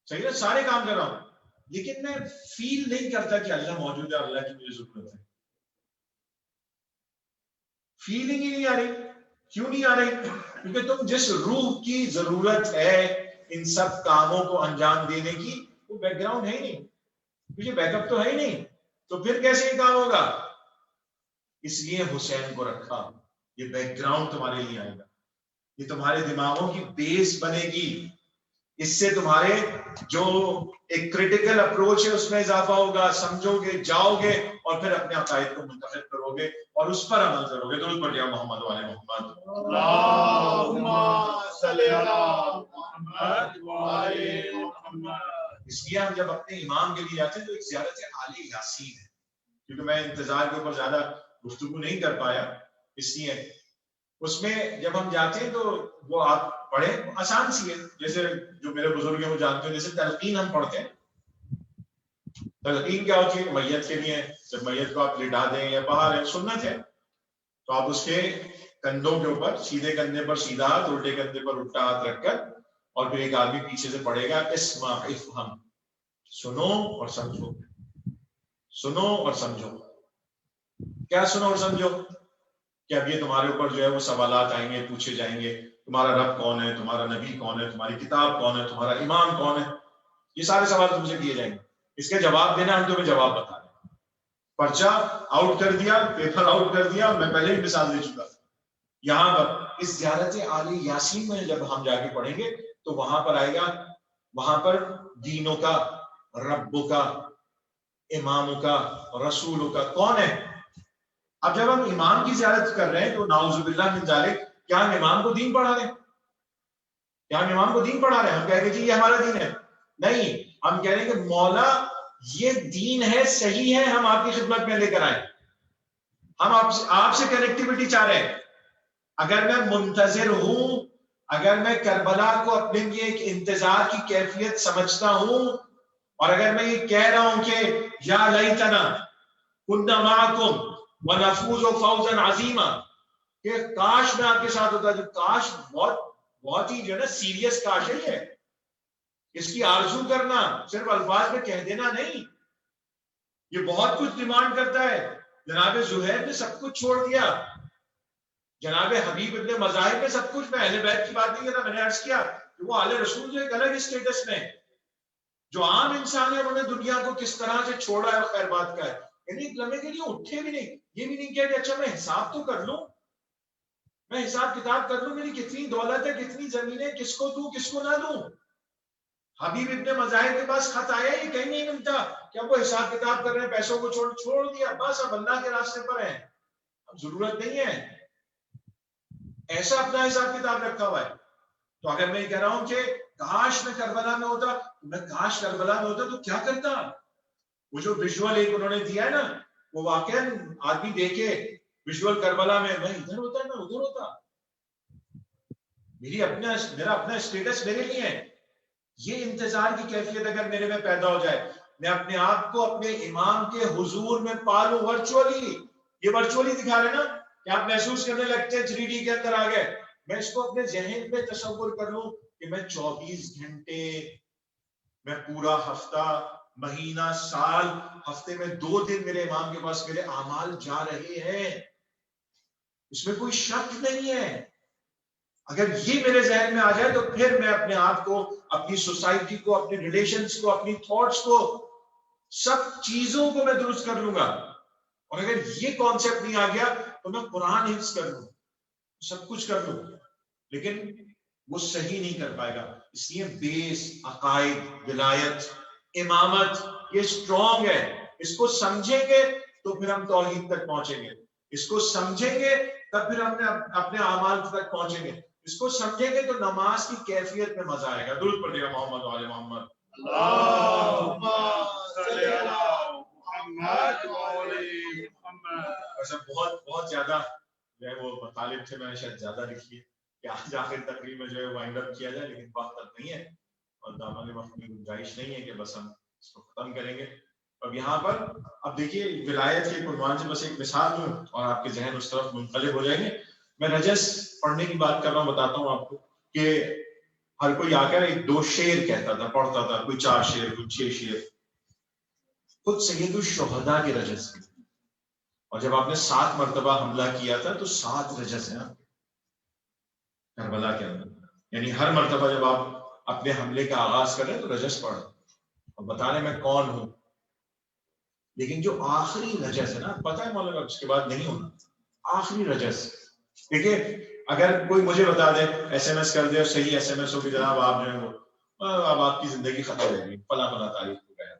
صحیح ہے سارے کام کر رہا ہوں، لیکن میں فیل نہیں کرتا کہ اللہ موجود ہے، اللہ کی مجھے ضرورت ہے. فیلنگ ہی نہیں آ رہی. کیوں نہیں آ رہی؟ کیونکہ تم جس روح کی ضرورت ہے ان سب کاموں کو انجام دینے کی، وہ بیک گراؤنڈ ہے ہی نہیں، مجھے بیک اپ تو ہے ہی نہیں، تو پھر کیسے یہ کام ہوگا؟ اس لیے حسین کو رکھا. یہ بیک گراؤنڈ تمہارے لیے آئے گا، یہ تمہارے دماغوں کی بیس بنے گی. اس سے تمہارے جو ایک کریٹیکل اپروچ ہے اس میں اضافہ ہوگا، سمجھو گے، جاؤ گے اور پھر اپنے عقائد کو منتخب کرو گے اور اس پر عمل کرو گے. درود پڑھیے محمد والے محمد. اللہم صلی علی محمد وآل محمد. اس لیے ہم جب اپنے امام کے لیے جاتے ہیں تو ایک زیارت آل یاسین ہے، کیونکہ میں انتظار کے اوپر زیادہ گفتگو نہیں کر پایا، اس لیے اس میں جب ہم جاتے ہیں تو وہ آپ پڑھیں، آسان سی ہے، جیسے جو میرے بزرگ ہیں وہ جانتے ہیں، جیسے تلقین ہم پڑھتے ہیں. تلقین کیا ہوتی ہے؟ میت کے لیے جب میت کو آپ لٹا دیں یا باہر ہے، سنت ہے، تو آپ اس کے کندھوں کے اوپر سیدھے کندھے پر سیدھا ہاتھ، الٹے کندھے پر الٹا ہاتھ رکھ کر، اور پھر ایک آدمی پیچھے سے پڑھے گا اسمع افہم، سنو اور سمجھو، سنو اور سمجھو. کیا سنو اور سمجھو؟ کہ اب یہ تمہارے اوپر جو ہے وہ سوالات آئیں گے، پوچھے جائیں گے، تمہارا رب کون ہے، تمہارا نبی کون ہے، تمہاری کتاب کون ہے، تمہارا امام کون ہے، یہ سارے سوال تم سے کیے جائیں گے. اس کے جواب دینا، ہم تمہیں جواب بتا رہے ہیں. پرچہ آؤٹ کر دیا، پیپر آؤٹ کر دیا، میں پہلے ہی مثال دے چکا. یہاں پر اس زیارت آل یاسین میں جب ہم جا کے پڑھیں گے تو وہاں پر آئے گا، وہاں پر دینوں کا، ربوں کا، اماموں کا، رسولوں کا کون ہے. اب جب ہم امام کی زیارت کر رہے ہیں تو نعوذ باللہ من ذالک، کیا ہم امام کو دین پڑھا رہے ہیں؟ کیا ہم امام کو دین پڑھا رہے ہیں؟ ہم کہیں گے جی یہ ہمارا دین ہے. نہیں، ہم کہہ رہے ہیں کہ مولا یہ دین ہے، صحیح ہے، ہم آپ کی خدمت میں لے کر آئے، ہم آپ سے کنیکٹیوٹی چاہ رہے ہیں. اگر میں منتظر ہوں، اگر میں کربلا کو اپنے لیے ایک انتظار کی کیفیت سمجھتا ہوں، اور اگر میں یہ کہہ رہا ہوں کہ یا لیتنا کنا معکم ونفوز فوزا عظیما، کہ کاش میں آپ کے ساتھ ہوتا، جو کاش بہت ہی جو ہے نا سیریس کاش ہے، یہ اس کی آرزو کرنا صرف الفاظ میں کہہ دینا نہیں، یہ بہت کچھ ڈیمانڈ کرتا ہے. جناب زہیر نے سب کچھ چھوڑ دیا، جناب حبیب ابن مظاہر نے سب کچھ. میں اہل بیت کی بات نہیں کر رہا، میں نے عرض کیا کہ وہ آل رسول جو ایک الگ اسٹیٹس میں، جو عام انسان ہے، انہوں نے دنیا کو کس طرح سے چھوڑا ہے اور خیر بات کا ہے. یعنی ایک لمحے کے لیے اٹھے بھی نہیں، یہ بھی نہیں کیا کہ اچھا میں حساب تو کر لوں، میں حساب کتاب کر لوں، میری کتنی دولت ہے، کتنی زمینیں، کس کو دوں کس کو نہ دوں. حبیب ابن مظاہر کے پاس خط آیا، یہ کہیں نہیں ملتا کہ اب وہ حساب کتاب کر رہے ہیں، پیسوں کو چھوڑ دیا، بس اب اللہ کے راستے پر ہیں، اب ضرورت نہیں ہے. ایسا اپنا حساب کتاب رکھا ہوا ہے. تو اگر میں یہ کہہ رہا ہوں کہ کاش میں کربلا میں ہوتا، میں کاش کربلا میں ہوتا تو کیا کرتا. وہ جو ویژول ایک انہوں نے دیا ہے نا، وہ واقعا آدمی دیکھے ویژول کربلا میں ادھر ہوتا، میں ادھر ہوتا. میرا اپنا اسٹیٹس میرے لیے ہے. یہ انتظار کی کیفیت اگر میرے میں پیدا ہو جائے، میں اپنے آپ کو اپنے امام کے حضور میں پالوں ورچولی. یہ ورچولی دکھا رہے نا کہ آپ محسوس کرنے لگتے ہیں 3D کے اندر آ گئے. میں اس کو اپنے ذہن میں تصور کر لوں کہ میں 24 گھنٹے، میں پورا ہفتہ، مہینہ، سال، ہفتے میں 2 دن میرے امام کے پاس میرے اعمال جا رہے ہیں، اس میں کوئی شک نہیں ہے. اگر یہ میرے ذہن میں آ جائے تو پھر میں اپنے آپ کو، اپنی سوسائٹی کو، اپنی ریلیشنز کو، اپنی تھاٹس کو، سب چیزوں کو میں درست کر لوں گا. اور اگر یہ کانسیپٹ نہیں آ گیا تو میں قرآن حفظ کر لوں، سب کچھ کر لوں، لیکن وہ صحیح نہیں کر پائے گا. اس لیے بیس، عقائد، ولایت، امامت یہ اسٹرانگ ہے. اس کو سمجھیں گے تو پھر ہم توحید تک پہنچیں گے، اس کو سمجھیں گے تب پھر ہم اپنے اعمال تک پہنچیں گے، اس کو سمجھیں گے تو نماز کی کیفیت میں مزہ آئے گا. درود پڑھیے گا محمد وعلی محمد. اللہم صلی علی محمد وآل محمد. ویسے بہت زیادہ جو ہے وہ مطالب تھے، میں نے شاید زیادہ لکھی ہے کہ آج آخر تقریب میں جو ہے وائنڈ اپ کیا جائے، لیکن وقت تک نہیں ہے اور دامن وقت کی گنجائش نہیں ہے کہ بس ہم اس کو ختم کریں گے. اب یہاں پر اب دیکھیے ولایت کے عنوان سے بس ایک مثال دوں اور آپ کے ذہن اس طرف منقلب ہو جائیں گے. میں رجس پڑھنے کی بات کر رہا ہوں، بتاتا ہوں آپ کو کہ ہر کوئی آ کر 2 شعر کہتا تھا، پڑھتا تھا، کوئی 4 شعر، کوئی 6 شعر. خود سید الشہداء کے رجس کے، اور جب آپ نے 7 مرتبہ حملہ کیا تھا تو 7 رجس ہیں کربلا کے اندر. یعنی ہر مرتبہ جب آپ اپنے حملے کا آغاز کریں تو رجس پڑھ اور بتا رہے میں کون ہوں. لیکن جو آخری رجس ہے نا، پتہ ہے مولانا اس کے بعد نہیں ہونا. آخری رجس دیکھیے، اگر کوئی مجھے بتا دے، ایس ایم ایس کر دے، صحیح ایس ایم ایس ہو کہ جناب آپ جو ہے وہ اب آپ کی زندگی ختم ہو جائے گی، فلاں فلاں تاریخ کو گیا،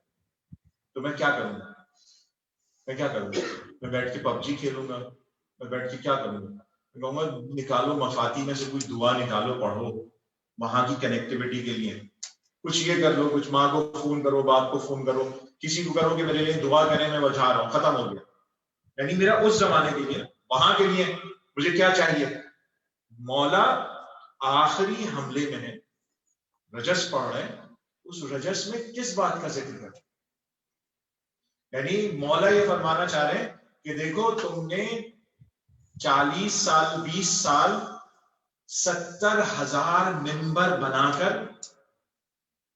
تو میں کیا کروں گا؟ میں کیا کروں گا؟ میں بیٹھ کے پب جی کھیلوں گا؟ میں بیٹھ کے کیا کروں گا؟ میں کہوں گا نکالو مفاتی میں سے کوئی دعا نکالو، پڑھو وہاں کی کنیکٹیوٹی کے لیے، کچھ یہ کر لو، کچھ ماں کو فون کرو، باپ کو فون کرو، کسی کو کرو کہ میرے لیے دعا کریں، میں بجا رہا ہوں، ختم ہو گیا. یعنی میرا اس زمانے کے لیے، وہاں کے لیے مجھے کیا چاہیے؟ مولا آخری حملے میں ہے، رجس پڑھ رہے ہیں، اس رجس میں کس بات کا ذکر کر؟ یعنی مولا یہ فرمانا چاہ رہے ہیں کہ دیکھو تم نے 40 سال 20 سال 70,000 ممبر بنا کر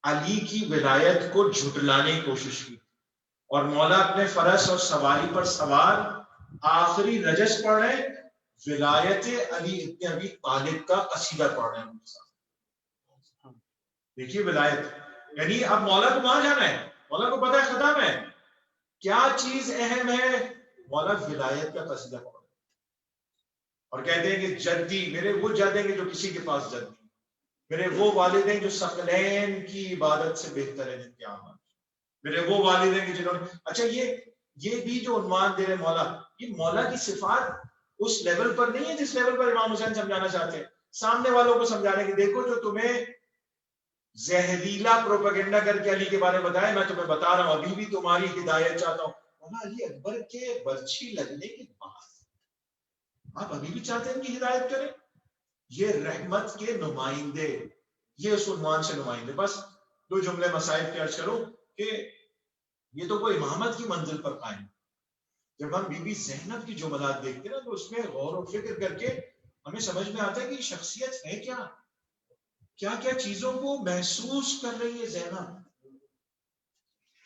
علی کی ولایت کو جھٹلانے کی کوشش کی، اور مولا اپنے فرس اور سواری پر سوار آخری رجس پڑھ رہے ہیں، ولایت علی ابن ابی طالب کا قصیدہ پڑھ رہے ہیں. دیکھیے ولایت، یعنی اب مولا کو وہاں جانا ہے، مولا کو پتہ ہے ختم ہے، کیا چیز اہم ہے؟ مولا ولایت کا قصیدہ پڑھ رہے ہیں، اور کہتے ہیں کہ جدی میرے وہ جد ہیں کہ جو کسی کے پاس جد نہیں، میرے وہ والد ہیں جو ثقلین کی عبادت سے بہتر ہے جن کے اعمال، میرے وہ والد ہیں کہ جنہوں نے. اچھا یہ بھی جو عنوان دے رہے مولا، یہ مولا کی صفات اس لیول پر نہیں ہے جس لیول پر امام حسین سمجھانا چاہتے ہیں. سامنے والوں کو سمجھانے کہ دیکھو جو تمہیں زہریلا پروپیگنڈا کر کے علی کے بارے میں بتائے، میں تمہیں بتا رہا ہوں، ابھی بھی تمہاری ہدایت چاہتا ہوں. مولا علی اکبر کے برچھی لگنے کے بعد آپ ابھی بھی چاہتے ہیں ان کی ہدایت کریں؟ یہ رحمت کے نمائندے، یہ اس عنوان سے نمائندے. بس 2 جملے مسائل کے عرض کروں کہ یہ تو کوئی امامت کی منزل پر قائم. جب ہم بی بی زینب کی جملات دیکھتے ہیں نا تو اس میں غور و فکر کر کے ہمیں سمجھ میں آتا ہے کہ یہ شخصیت ہے کیا، کیا کیا چیزوں کو محسوس کر رہی ہے زینب.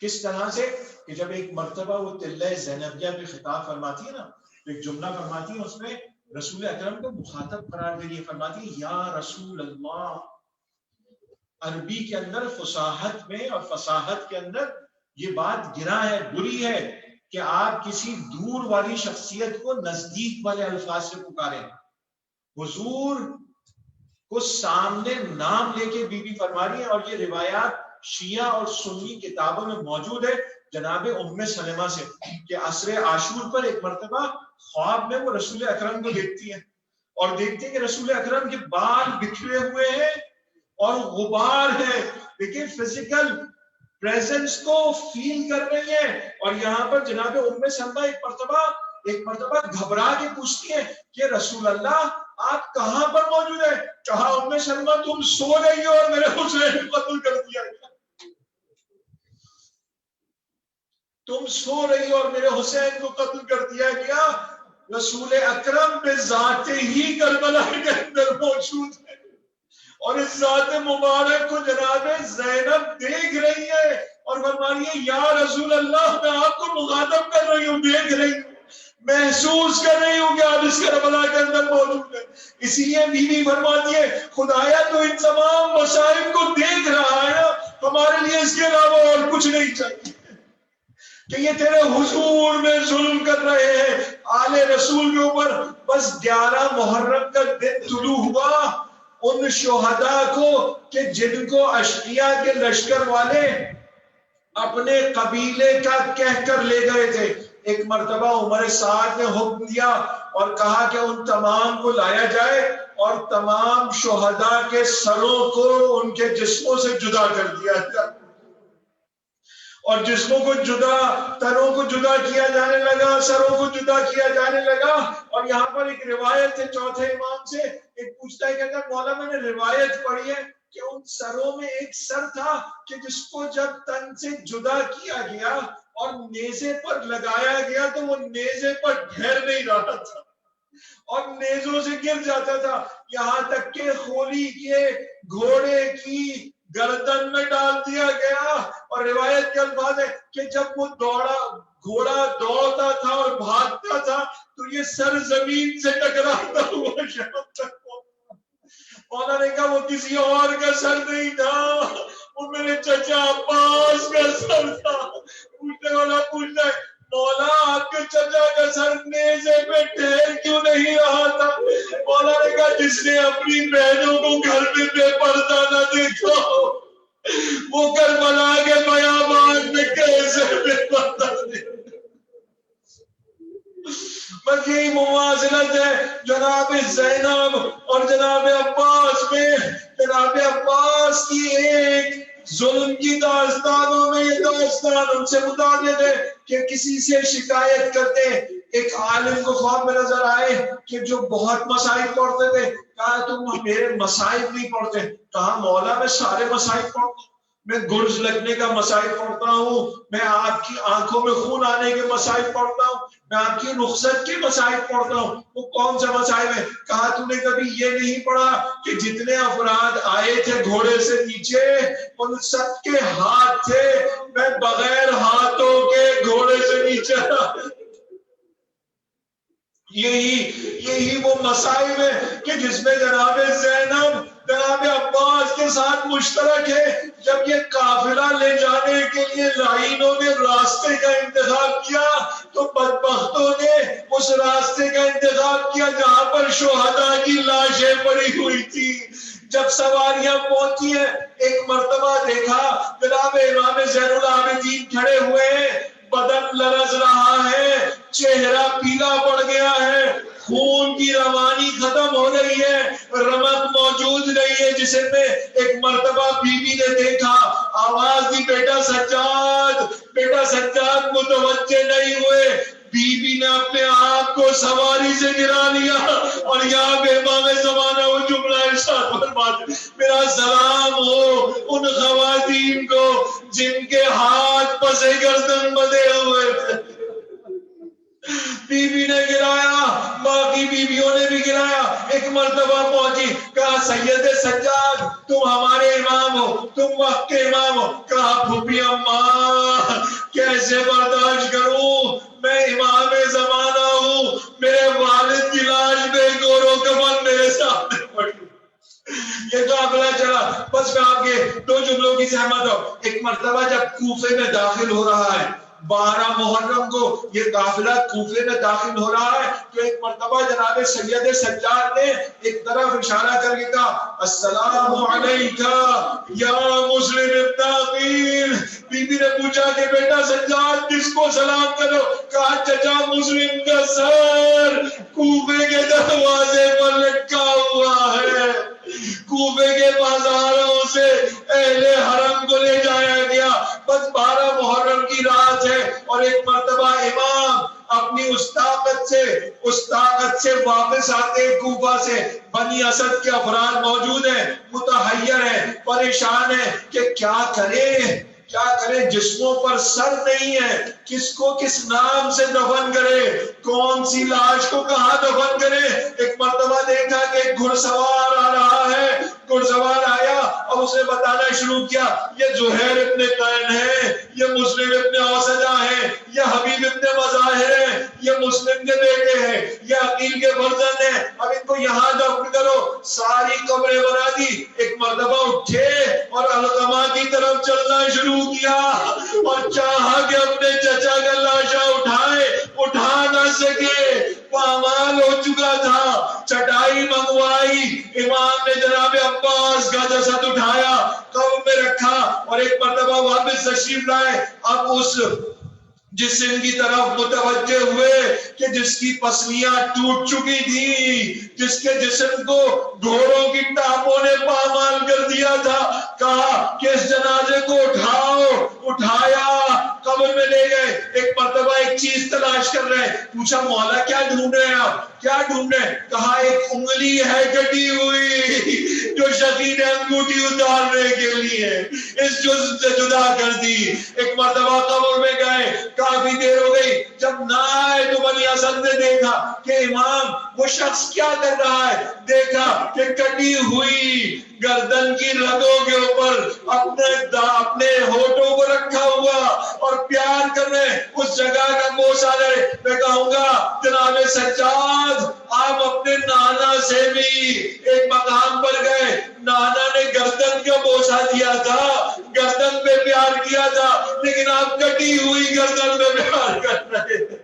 کس طرح سے کہ جب ایک مرتبہ وہ تلہ زینبیہ پہ خطاب فرماتی ہے نا، تو ایک جملہ فرماتی ہے، اس میں رسول اکرم کو مخاطب قرار دے رہی ہے، فرماتی ہے یا رسول اللہ. عربی کے اندر فصاحت میں اور فصاحت کے اندر یہ بات گرا ہے، بری ہے کہ آپ کسی دور والی شخصیت کو نزدیک والے الفاظ سے پکاریں. حضور کو سامنے نام لے کے بی بی فرما رہی ہے، اور یہ روایات شیعہ اور سنی کتابوں میں موجود ہے جناب ام سلمہ سے کہ عصر عاشور پر ایک مرتبہ خواب میں وہ رسول اکرم کو دیکھتی ہیں، اور دیکھتے ہیں کہ رسول اکرم کے بال بکھرے ہوئے ہیں اور غبار ہے، لیکن فزیکل پریزنس کو فیل کر رہی ہیں. اور یہاں پر جناب ام سلمہ ایک مرتبہ گھبرا کے پوچھتی ہیں کہ رسول اللہ آپ کہاں پر موجود ہیں؟ کہا ام سلمہ تم سو رہی ہو اور میرے حسین کو قتل کر دیا گیا. تم سو رہی ہو اور میرے حسین کو قتل کر دیا گیا. رسول اکرم بے ذات ہی کربلا کے اندر موجود ہے، اور اس ذات مبارک کو جناب زینب دیکھ رہی ہے اور فرما رہی ہے یا رسول اللہ میں آپ کو مخاطب کر رہی ہوں، دیکھ رہی ہوں، محسوس کر رہی ہوں کہ آپ اس کربلا کے اندر موجود ہیں. اسی لیے بیوی فرماتی ہے خدایا تو ان تمام مصائب کو دیکھ رہا ہے نا، ہمارے لیے اس کے علاوہ اور کچھ نہیں چاہیے کہ یہ تیرے حضور میں ظلم کر رہے ہیں آل رسول کے اوپر. بس 11 محرم کا دن طلوع ہوا ان شہداء کو کہ جن کو اشقیاء کے لشکر والے اپنے قبیلے کا کہہ کر لے گئے تھے. ایک مرتبہ عمر سعد نے حکم دیا اور کہا کہ ان تمام کو لایا جائے اور تمام شہداء کے سروں کو ان کے جسموں سے جدا کر دیا جائے، اور جسموں کو جدا، تنوں کو جدا کیا جانے لگا، سروں کو جدا کیا جانے لگا. اور یہاں پر ایک روایت ہے چوتھے امام سے، ایک پوچھتا ہے کہ اگر مولا میں نے روایت پڑھی ہے کہ ان سروں میں ایک سر تھا کہ جس کو جب تن سے جدا کیا گیا اور نیزے پر لگایا گیا تو وہ نیزے پر ٹھہر نہیں رہا تھا اور نیزوں سے گر جاتا تھا، یہاں تک کہ خولی کے گھوڑے کی گردن میں ڈال دیا گیا. اور روایت کے الفاظ ہے کہ جب وہ گھوڑا دوڑتا تھا اور بھاگتا تھا تو یہ سر زمین سے ٹکراتا ہوا شام تک مولا نے کہا وہ کسی اور کا سر نہیں تھا، وہ میرے چچا عباس کا سر تھا. پوچھنے والا پوچھتا ہے مولا آپ کے چچا کا سر نیزے پہ ٹھہر کیوں نہیں رہا تھا؟ مولا نے کہا جس نے اپنی بہنوں کو گھر میں بے پردہ نہ دیکھا ہو وہ کربلا کے بیابان میں کیسے بس یہی مواصلت ہے جناب زینب اور جناب عباس میں. جناب عباس کی ایک ظلم کی داستانوں میں یہ داستان ان سے متعلق ہے کہ کسی سے شکایت کرتے ایک عالم کو خواب میں نظر آئے کہ جو بہت مصائب پڑھتے تھے. کہا تم میرے مصائب نہیں پڑھتے. کہا مولا میں سارے مصائب پڑھتا ہوں. میں گرز لگنے کا مسائل پڑھتا ہوں, میں آپ کی آنکھوں میں خون آنے کے مسائل پڑھتا ہوں, میں آپ کی رخصت کے مسائل پڑھتا ہوں. وہ کون سے مسائل ہیں؟ کہا تم نے کبھی یہ نہیں پڑھا کہ جتنے افراد آئے تھے گھوڑے سے نیچے ان سب کے ہاتھ تھے, میں بغیر ہاتھوں کے گھوڑے سے نیچے. یہی وہ مسائل ہے کہ جس میں جناب زینب جناب عباس کے ساتھ مشترک ہے. جب یہ قافلہ لے جانے کے لیے لائنوں نے راستے کا انتخاب کیا تو بدبختوں نے اس راستے کا انتخاب کیا جہاں پر شہداء کی لاشیں پڑی ہوئی تھی. جب سواریاں پہنچی ہیں ایک مرتبہ دیکھا جناب امام زین العابدین کھڑے ہوئے ہیں, بدن لرز رہا ہے, چہرہ پیلا پڑ گیا ہے, خون کی روانی ختم ہو رہی ہے, رمق موجود نہیں ہے جسم میں. ایک مرتبہ بی بی نے دیکھا, آواز دی بیٹا سجاد متوجہ نہیں ہوئے. بی بی نے اپنے آپ کو سواری سے گرا لیا اور یہاں پہ امام زمانہ وہ جملہ ارشاد فرماتے, میرا سلام ہو ان خواتین کو جن کے ہاتھ پسے گردن بندھے ہوئے تھے. بی بی نے گرایا, باقی بیویوں نے بھی گرایا. ایک مرتبہ پہنچی, کہا سید سجاد تم ہمارے امام ہو, تم وقت کے امام ہو. کہا پھوپھی اماں کیسے برداشت کروں, میں امام زمانہ ہوں, میرے والد کی لاش بے گورو کفن میرے سامنے پڑی. یہ قافلہ چلا. بس میں آپ کے دو جملوں کی سہمت ہوں. ایک مرتبہ جب کوفے میں داخل ہو رہا ہے 12 محرم کو یہ قافلہ کوفے میں داخل ہو رہا ہے تو ایک مرتبہ جناب سید سجاد نے ایک طرف اشارہ کر کے کہا السلام علیکہ یا مسلم ابن عقیل. بی بی نے پوچھا کہ بیٹا سجاد کس کو سلام کرو؟ کہا چچا مسلم کا سر کوفے کے دروازے پر لٹکا ہوا ہے. کوفے کے بازاروں سے اہل حرم کو لے جایا گیا. بس 12 محرم کی رات ہے اور ایک مرتبہ امام اپنی اس طاقت سے واپس آتے کوفہ سے. بنی اسد کے افراد موجود ہیں, متحیر ہیں, پریشان ہیں کہ کیا کریں جسموں پر سر نہیں ہے, کس کو کس نام سے دفن کرے, کون سی لاش کو کہاں دفن کرے. ایک مرتبہ دیکھا کہ ایک گھڑ سوار آ رہا ہے. گھڑ سوار آیا اور اس نے بتانا شروع کیا یہ زہیر ابن قین ہے, یہ مسلم ابن اوسجہ ہے, یہ حبیب ابن مظاہر ہے, یہ مسلم کے بیٹے ہیں, یہ عقیل کے فرزند ہیں, اب ان کو یہاں دفن کرو. ساری قبریں بنا دی. ایک مرتبہ اٹھے اور علقمہ کی طرف چلنا شروع کیا اور چاہا کہ اپنے چچا کا لاشا اٹھا نہ سکے, پامال ہو چکا تھا. چٹائی منگوائی, امام نے جناب عباس کا جسد اٹھایا, قبر میں رکھا اور ایک مرتبہ واپس تشریف لائے. اب اس جسم کی طرف متوجہ ہوئے کہ جس کی پسلیاں ٹوٹ چکی تھی, جس کے جسم کو گھوڑوں کی ٹانپوں نے پامال کر دیا تھا. کہا کہ اس جنازے کو اٹھایا, قبر میں لے گئے. ایک مرتبہ ایک چیز تلاش کر رہے ہیں. پوچھا مولا کیا ڈھونڈ رہے ہیں آپ, کیا ڈھونڈ رہے ہیں؟ کہا ایک انگلی ہے کٹی ہوئی جو شقی نے انگوٹھی اتارنے کے لیے اس جزو سے جدا کر دی. ایک مرتبہ قبر میں گئے, کافی دیر ہو گئی. جب نہ آئے تو بنی اسد نے دیکھا کہ امام وہ شخص کیا کر رہا ہے. دیکھا کہ کٹی ہوئی گردن کی رگوں کے اوپر اپنے ہونٹوں کو رکھا ہوا اور پیار کرنے اس جگہ کا بوسہ لے. میں کہوں گا جناب سجاد آپ اپنے نانا سے بھی ایک مقام پر گئے, نانا نے گردن کا بوسہ دیا تھا, گردن پہ پیار کیا تھا, لیکن آپ کٹی ہوئی گردن پہ پیار کر رہے تھے.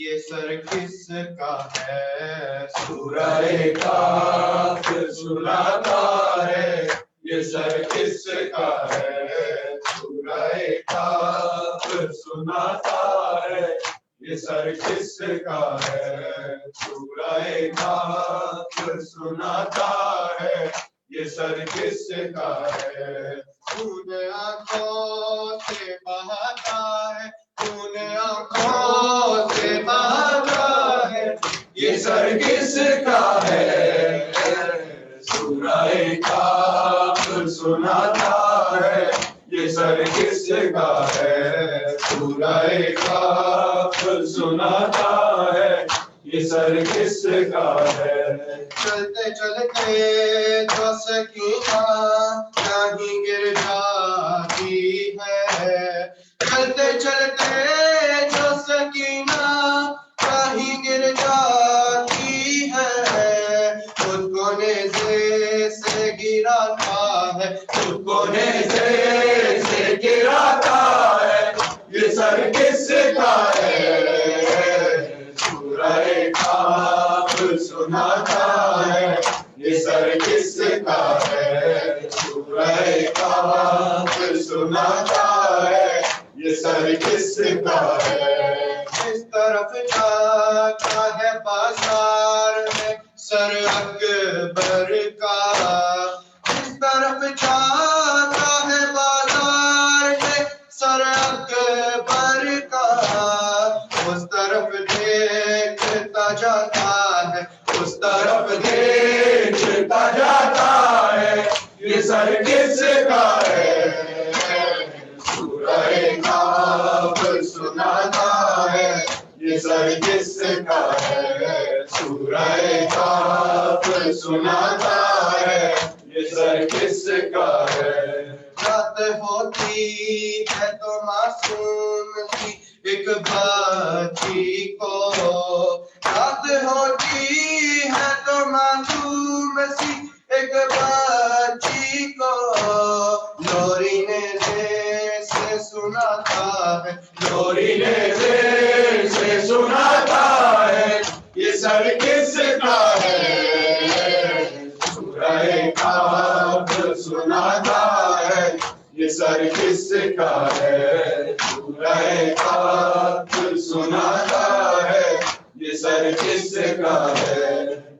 یہ سر کس کا ہے؟ سورہ کاف سناتا ہے یہ سر کس کا ہے؟ سورہ کاف سناتا ہے یہ سر کس کا ہے؟ سورہ کاف سناتا ہے یہ سر کس کا ہے؟ خون آنکھوں سے بہاتا ہے خون آنکھوں سے بہاتا ہے یہ سر کس کا ہے؟ سورہ کاف سناتا ہے یہ سر کس کا ہے؟ سورہ کاف سناتا ہے یہ سر کس کا ہے؟ چلتے چلتے جو سکینہ کہیں گر جاتی ہے چلتے چلتے جو سکینہ کہیں گر جاتی ہے خود کو نیزے سے گراتا ہے خود کو نیزے سے گراتا ہے یہ سر کس کا ہے؟ سورہ کاف سناتا ہے یہ سر کس کا ہے؟ سورہ کاف سناتا ہے یہ سر کس کا ہے؟ اس طرف جاتا ہے بازار میں سر اکبر کا اس طرف جاتا ہے بازار میں سر اکبر کا اس طرف دیکھتا جاتا ہے اس طرف دیکھتا جاتا ہے یہ سر کس کا ہے؟ سورہ کاف سناتا ہے یہ سر کس کا ہے؟ سورہ کاف سناتا ہے یہ سر کس کا ہے؟ رات ہوتی ہے تو معصوم سی ایک بچی کو رات ہوتی ہے تو معصوم سی ایک بچی کو لوری نیزے سے سناتا ہے لوری نیزے سے سناتا ہے یہ سر کس کا ہے؟ سورہ کاف سناتا ہے یہ سر کس کا ہے؟ سورہ کاف سناتا ہے یہ سر کس کا ہے؟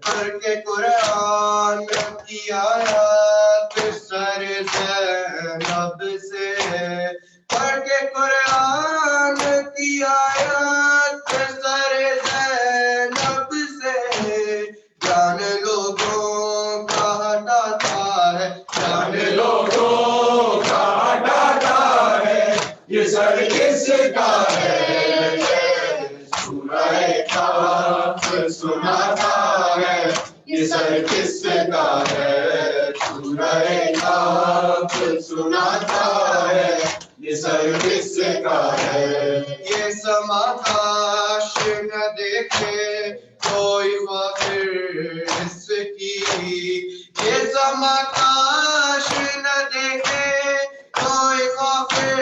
پڑھ کے قرآن کی آیات سر زینب سے پڑھ کے قرآن کی آیات سر زینب سے جان لوگوں کا ہٹاتا ہے جان لوگوں کا ہٹاتا ہے یہ سر کس کا ہے؟ سورہ کاف سناتا ہے یہ سر کس کا ہے؟ سورہ کاف سناتا ہے یہ سر کس کا ہے؟ یہ سما کاش نہ دیکھے کوئی فخر اس کی یہ سما کاش نہ دیکھے کوئی فخر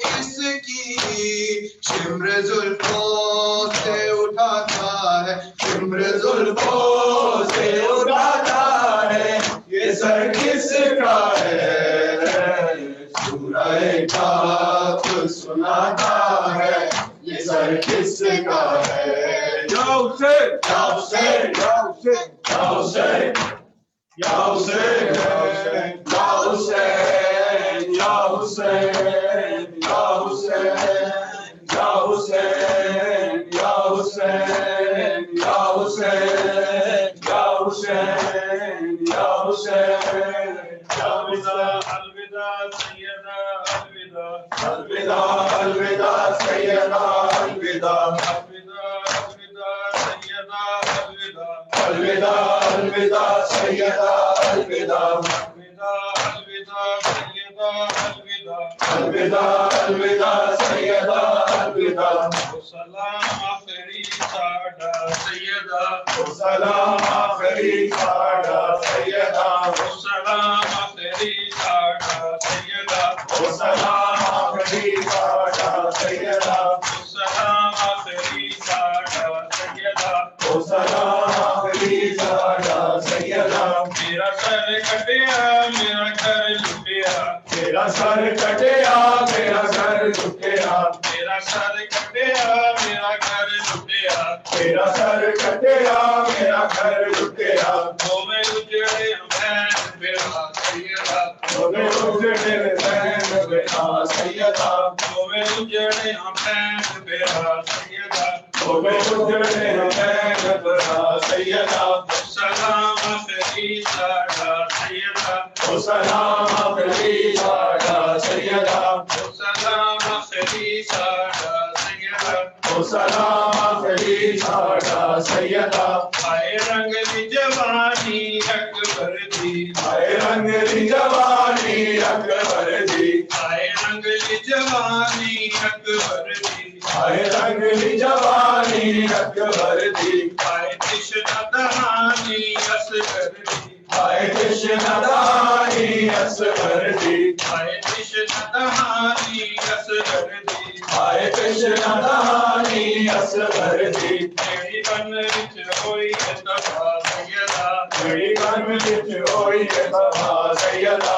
اس کی شمر زلفوں سے اٹھاتا ہے شمر زلفوں سے اٹھاتا ہے یہ سر کس کا ہے؟ سورہ کاف سناتا ہے یہ سر کس کا ہے؟ یا حسین یا حسین یا حسین یا حسین یا حسین یا حسین یا حسین یا حسین یا حسین یا حسین یا حسین یا حسین الوداع سیدہ الوداع الوداع سیدہ الوداع الوداع الوداع سیدہ الوداع الوداع الوداع سیدہ الوداع سلام آخری ساڈا سیدہ سلام آخری ساڈا سیدہ سلام آخری ساڈا سیدہ سلام آخری ساڈا سیدہ سلام آخری ساڈا میرا سر کٹیا میرا گھر لٹیا میرا سر کٹیا میرا گھر لٹیا میرا سر کٹیا میرا گھر لٹیا میں اجڑے بہن میرا سیدہ میں اجڑے بہن میرا سیدہ میں اجڑے بہن میرا سیدہ میں اجڑے بہن میرا سیدہ سلام آخری ساڈا سیدہ سلام آخری ساڈا سیدہ سلام آخری ساڈا سیدہ سلام آخری ساڈا سیدہ آئے رنگ دی جوانی اکبر دی آئے رنگ دی جوانی اکبر دی آئے رنگ دی جوانی اکبر دی آئے رنگ دی جوانی اکبر دی آئے تشنہ دہانی اصغر دی آئے تشنہ دہانی اصغر دی آئے تشنہ دہانی اصغر دی آئے تشنہ دہانی اصغر دی میری بن وچ ہوئی تباہ سیدہ میری بن وچ ہوئی تباہ سیدہ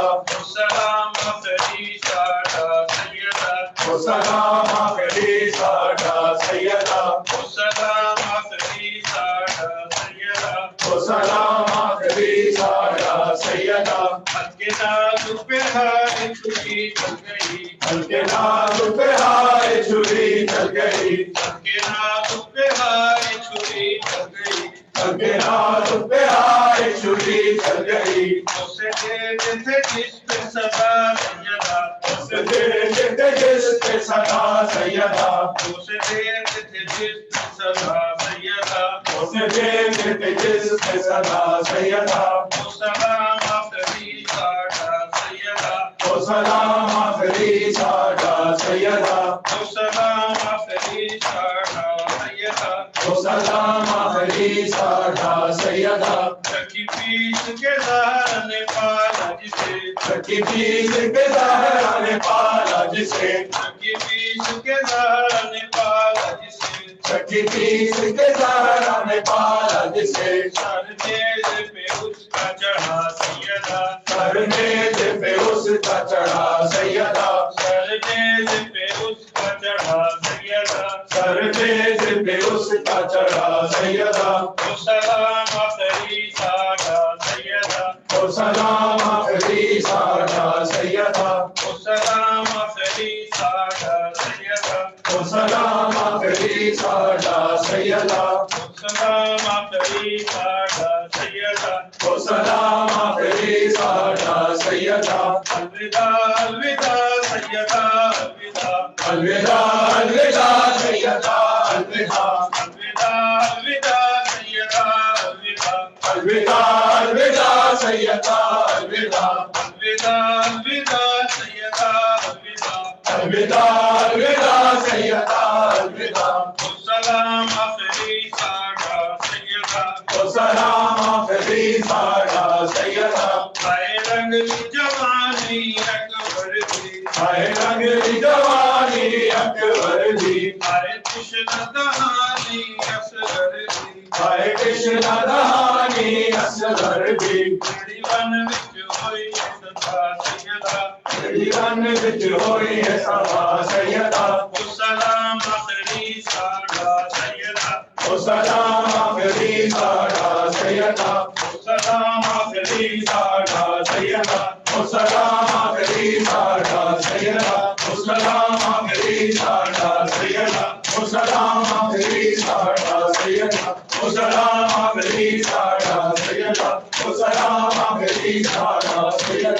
سلام آخری ساڈا سیدہ سلام آخری ساڈا سیدہ سلام آخری ساڈا سیدہ سلام آخری ساڈا سیدہ ہلکے ناز پہ ہائے چھری چل گئی ہلکے ناز پہ ہائے چھری چل گئی ہلکے ناز پہ ہائے چھری چل گئی ہلکے ناز پہ ہائے چھری چل گئی اسے دے دیتے جس پہ صدا سیدہ اسے دے دیتے جس پہ صدا سیدہ اسے دے دیتے جس پہ صدا سیدہ اسے دے دیتے جس پہ صدا سیدہ سلام آخری ساڈا سیدہ سلام آخری ساڈا سیدہ سلام آخری ساڈا سیدہ سلام آخری ساڈا سیدہ چکی پیس کے زہر نے پالا جسے چکی پیس کے زہر نے پالا جسے چکی پیس کے زہر نے پالا جسے چکی پیس کے زہر نے پالا جسے سر میز پہ اس کا چڑھا سیدہ سر میز پہ اس کا چڑھا سیدہ سر میز پہ اس کا چڑھا سیدہ سر میز پہ اس کا چڑھا سیدہ سلام آخری ساڈا سیدہ سلام آخری ساڈا سیدہ سلام آخری ساڈا سیدہ سلام آخری ساڈا سیدہ سلام آخری ساڈا سیدہ سلام آخری ساڈا سیدہ الوداع الوداع سیدہ الوداع الوداع الوداع سیدہ الوداع الوداع الوداع سیدہ الوداع الوداع الوداع سیدہ الوداع الوداع الوداع سیدہ الوداع الوداع الوداع سیدہ الوداع سلام آخری ساڈا سیدہ سلام آخری ساڈا سیدہ آئے رنگ دی جوانی اکبر دی آئے رنگ دی جوانی اکبر دی آئے تشنہ دہانی اصغر دی آئے تشنہ دہانی اصغر دی میری بن وچ ہوئی صبا سیدہ میری بن وچ ہوئی صبا سیدہ سلام آخری ساڈا سیدہ سلام آخری ساڈا سیدہ سلام آخری ساڈا سیدہ سلام آخری ساڈا سیدہ سلام آخری ساڈا سیدہ سلام آخری ساڈا سیدہ سلام آخری ساڈا سیدہ سلام آخری ساڈا سیدہ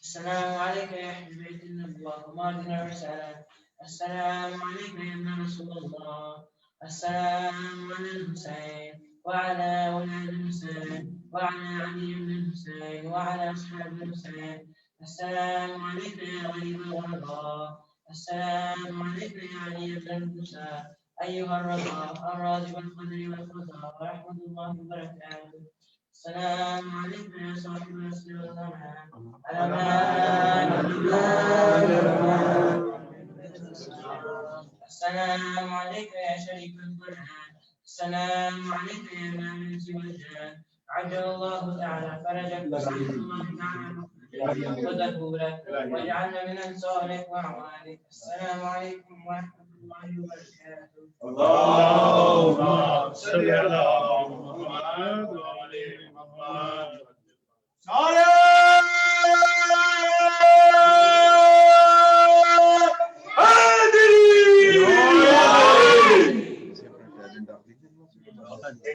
السلام عليك يا أهل بيت النبوة ومعدن الرسالة. السلام عليك يا ابن رسول الله. السلام على الحسين وعلى أولاد الحسين وعلى علي بن الحسين وعلى أصحاب الحسين. السلام عليك يا غريب الغرباء. السلام عليك يا علي بن الحسين أيها الرضا الراضي بالقدر والقضاء ورحمة الله وبركاته. السلام عليكم يا صاحب الرسول والزمان. السلام عليك يا شريك القرآن. السلام عليك يا إمام الجان. عجل الله تعالى فرجك وسلم الله تعالى وظهورك واجعلنا من أنصارك وأعوانك. السلام عليكم ورحمة الله وبركاته. اللهم